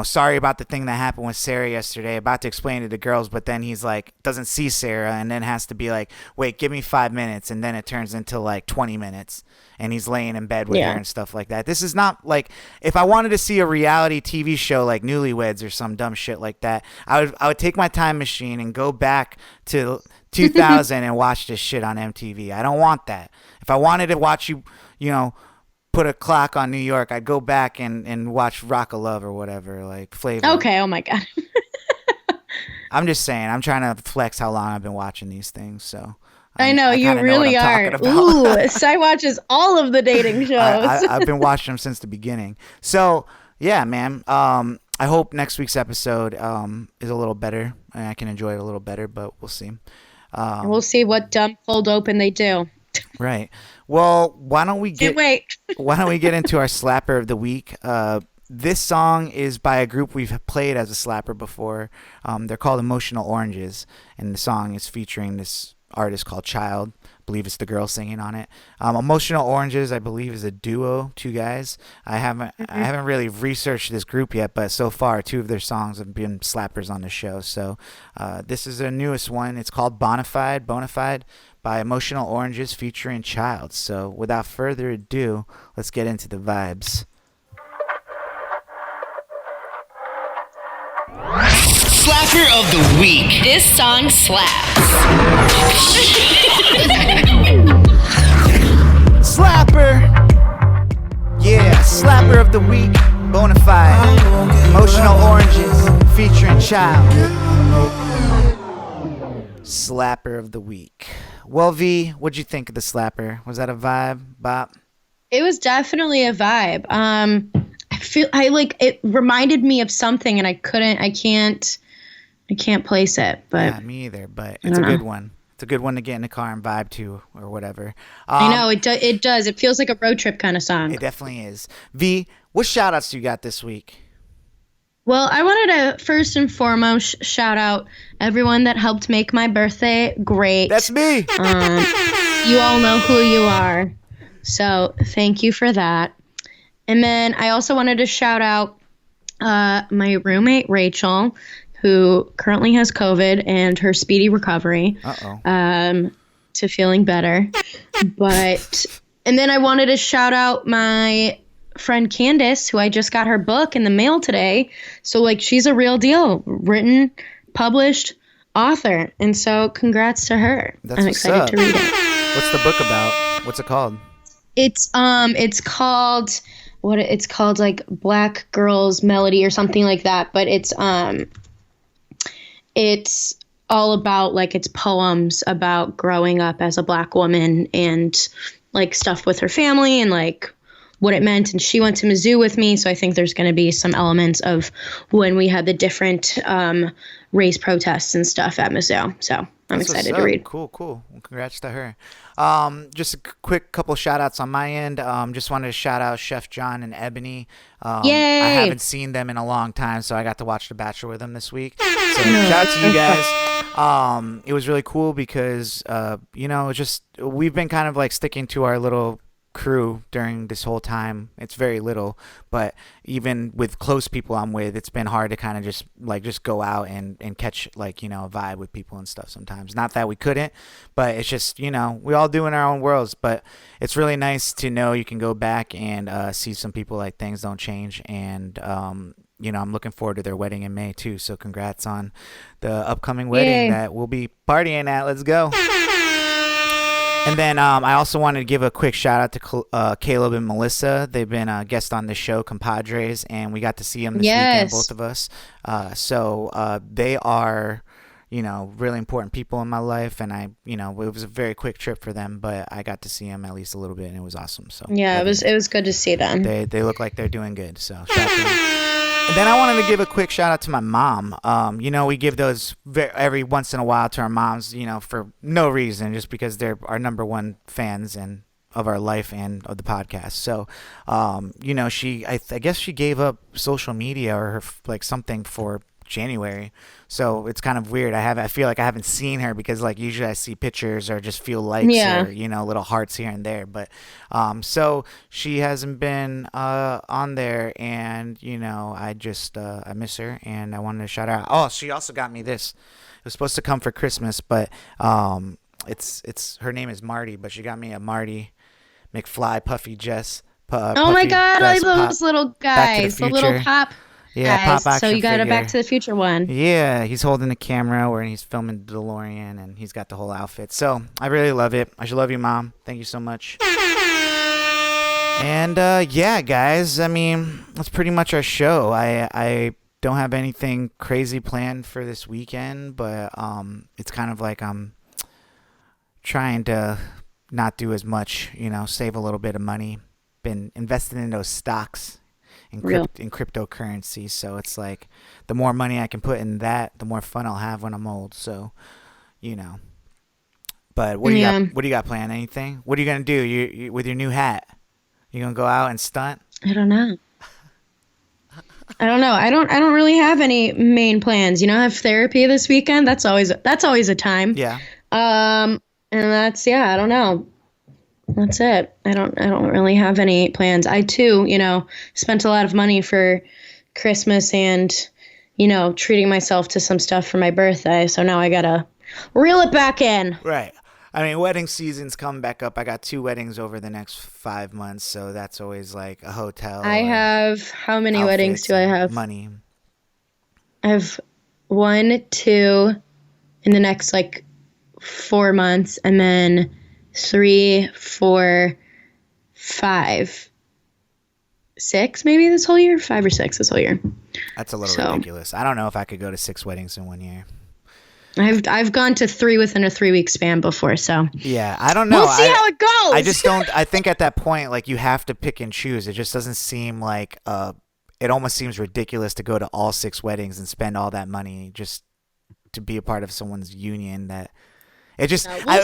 sorry about the thing that happened with Sarah yesterday, about to explain to the girls, but then he's like, doesn't see Sarah, and then has to be like, wait, give me 5 minutes, and then it turns into, like, 20 minutes, and he's laying in bed with her and stuff like that. This is not, like, if I wanted to see a reality TV show like Newlyweds or some dumb shit like that, I would take my time machine and go back to 2000 and watch this shit on MTV. I don't want that. If I wanted to watch you put a clock on New York, I'd go back and watch Rock of Love or whatever, like Flavor. Okay, oh my God. I'm just saying, I'm trying to flex how long I've been watching these things, so. I know, you really are. Ooh, Sai watches all of the dating shows. I've been watching them since the beginning. So, yeah, man. I hope next week's episode is a little better, and I can enjoy it a little better, but we'll see. We'll see what dumb cold open they do. Right. Well, why don't we get into our slapper of the week? This song is by a group we've played as a slapper before. They're called Emotional Oranges, and the song is featuring this artist called Chiild. I believe it's the girl singing on it. Emotional Oranges, I believe, is a duo, 2 guys. I haven't really researched this group yet, but so far 2 of their songs have been slappers on the show. So this is their newest one. It's called Bonafide by Emotional Oranges featuring Chiild. So without further ado, let's get into the vibes. Slapper of the week. This song slaps. Slapper. Yeah, slapper of the week. Bonafide. Emotional Oranges featuring Chiild. Slapper of the week. Well, V, what'd you think of the slapper? Was that a vibe, Bop? It was definitely a vibe. It reminded me of something, and I can't place it. But yeah, me either. But it's a good one. It's a good one to get in the car and vibe to, or whatever. I know it does. It feels like a road trip kind of song. It definitely is. V, what shout outs do you got this week? Well, I wanted to first and foremost shout out everyone that helped make my birthday great. That's me. You all know who you are. So thank you for that. And then I also wanted to shout out my roommate, Rachel, who currently has COVID, and her speedy recovery. to feeling better. And then I wanted to shout out my friend Candace, who I just got her book in the mail today. So like she's a real deal, written, published author. And so congrats to her. That's I'm what's excited up. to read it. What's the book about? What's it called? It's called like Black Girls Melody or something like that, but it's all about like it's poems about growing up as a Black woman and like stuff with her family and like what it meant. And she went to Mizzou with me, so I think there's going to be some elements of when we had the different race protests and stuff at Mizzou. So I'm excited to read. Cool. Well, congrats to her. Just a quick couple shout outs on my end. Just wanted to shout out Chef John and Ebony. Yay! I haven't seen them in a long time, so I got to watch The Bachelor with them this week. So shout out to you guys. It was really cool because, we've been kind of like sticking to our little crew during this whole time. It's very little, but even with close people I'm with, it's been hard to kind of just go out and catch like, a vibe with people and stuff sometimes. Not that we couldn't, but it's just, we all do in our own worlds, but it's really nice to know you can go back and see some people like things don't change. And, I'm looking forward to their wedding in May too. So congrats on the upcoming wedding that we'll be partying at. Let's go. And then I also wanted to give a quick shout out to Caleb and Melissa. They've been a guest on the show, Compadres, and we got to see them this weekend, both of us. So they are, really important people in my life, and it was a very quick trip for them, but I got to see them at least a little bit, and it was awesome. So yeah, it was good to see them. They look like they're doing good. So shout out to them. And then I wanted to give a quick shout out to my mom. We give those every once in a while to our moms, for no reason, just because they're our number one fans and of our life and of the podcast. So, I guess she gave up social media or her like something for January. So it's kind of weird. I feel like I haven't seen her because like usually I see pictures or just feel likes or little hearts here and there, but so she hasn't been on there, and I just I miss her, and I wanted to shout her out. Oh, she also got me this. It was supposed to come for Christmas, but it's her name is Marty, but she got me a Marty McFly Puffy Jess. Oh my God, I love those little guys, the little pop. Yeah, guys. pop action So you got figure. a Back to the Future one. Yeah, he's holding the camera where he's filming the DeLorean, and he's got the whole outfit. So I really love it. I should love you, Mom. Thank you so much. And yeah, guys, I mean, that's pretty much our show. I don't have anything crazy planned for this weekend, but it's kind of like I'm trying to not do as much, save a little bit of money. Been investing in those stocks. In cryptocurrency, so it's like the more money I can put in that, the more fun I'll have when I'm old. So, But what do you got planned? Anything? What are you gonna do? You with your new hat? You gonna go out and stunt? I don't know. I don't really have any main plans. I have therapy this weekend. That's always a time. Yeah. And that's I don't know. That's it. I don't really have any plans. I too, spent a lot of money for Christmas and, treating myself to some stuff for my birthday. So now I gotta reel it back in. Right. I mean, wedding season's coming back up. I got 2 weddings over the next 5 months, so that's always like a hotel. I have, how many weddings do I have? Money. I have 1, 2 in the next like 4 months, and then 3, 4, 5, 6 maybe this whole year. 5 or 6 this whole year. That's a little ridiculous. I don't know if I could go to 6 weddings in 1 year. I've gone to 3 within a 3-week span before, so yeah, I don't know. We'll see how it goes. I just don't. I think at that point, like, you have to pick and choose. It just doesn't seem like it almost seems ridiculous to go to all 6 weddings and spend all that money just to be a part of someone's union. That it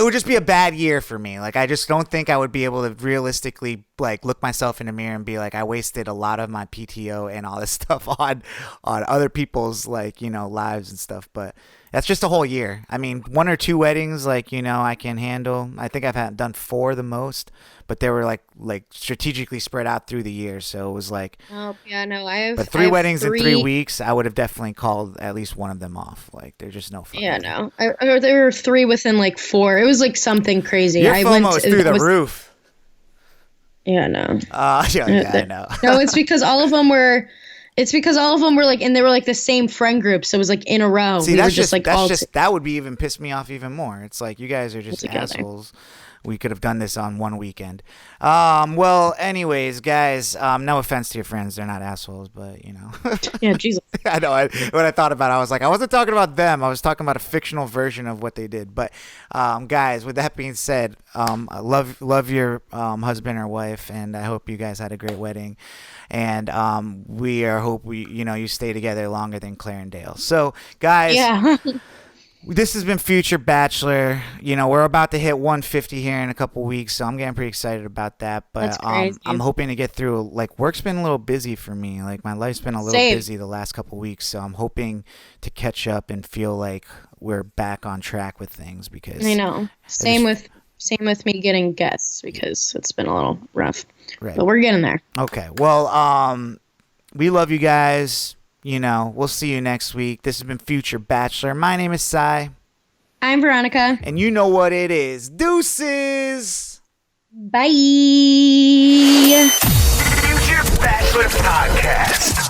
would just be a bad year for me. Like, I just don't think I would be able to realistically like look myself in the mirror and be like, I wasted a lot of my PTO and all this stuff on other people's like, you know, lives and stuff. But that's just a whole year. I mean, 1 or 2 weddings, like, you know, I can handle. I think I've done 4 the most, but they were like strategically spread out through the year. So it was like, Oh yeah, no, I have. but I 3 have weddings in 3 three- weeks, I would have definitely called at least one of them off. Like, they're just no fun. Yeah, no, there were 3 within like 4. It was like something crazy. Your I FOMO went is through the roof. Yeah, no. Yeah, I know. No, it's because all of them were. It's because all of them were like, and they were like the same friend group, so it was like in a row. See, we that's were just like all that would be even piss me off even more. It's like, you guys are just together. assholes. We could have done this on one weekend. Well, anyways, guys, no offense to your friends. They're not assholes, but, you know. Yeah, Jesus. I know. When I thought about it, I was like, I wasn't talking about them. I was talking about a fictional version of what they did. But, guys, with that being said, I love your husband or wife, and I hope you guys had a great wedding. And you stay together longer than Claire and Dale. So, guys. Yeah. This has been Future Bachelor. You know, we're about to hit 150 here in a couple weeks, so I'm getting pretty excited about that. But That's crazy. I'm hoping to get through. Like, work's been a little busy for me. Like, my life's been a little Same. busy the last couple weeks, so I'm hoping to catch up and feel like we're back on track with things. Because I know. Same with me getting guests, because it's been a little rough. Right. But we're getting there. Okay. Well, we love you guys. You know, we'll see you next week. This has been Future Bachelor. My name is Sai. I'm Veronica. And you know what it is. Deuces! Bye. Future Bachelor Podcast.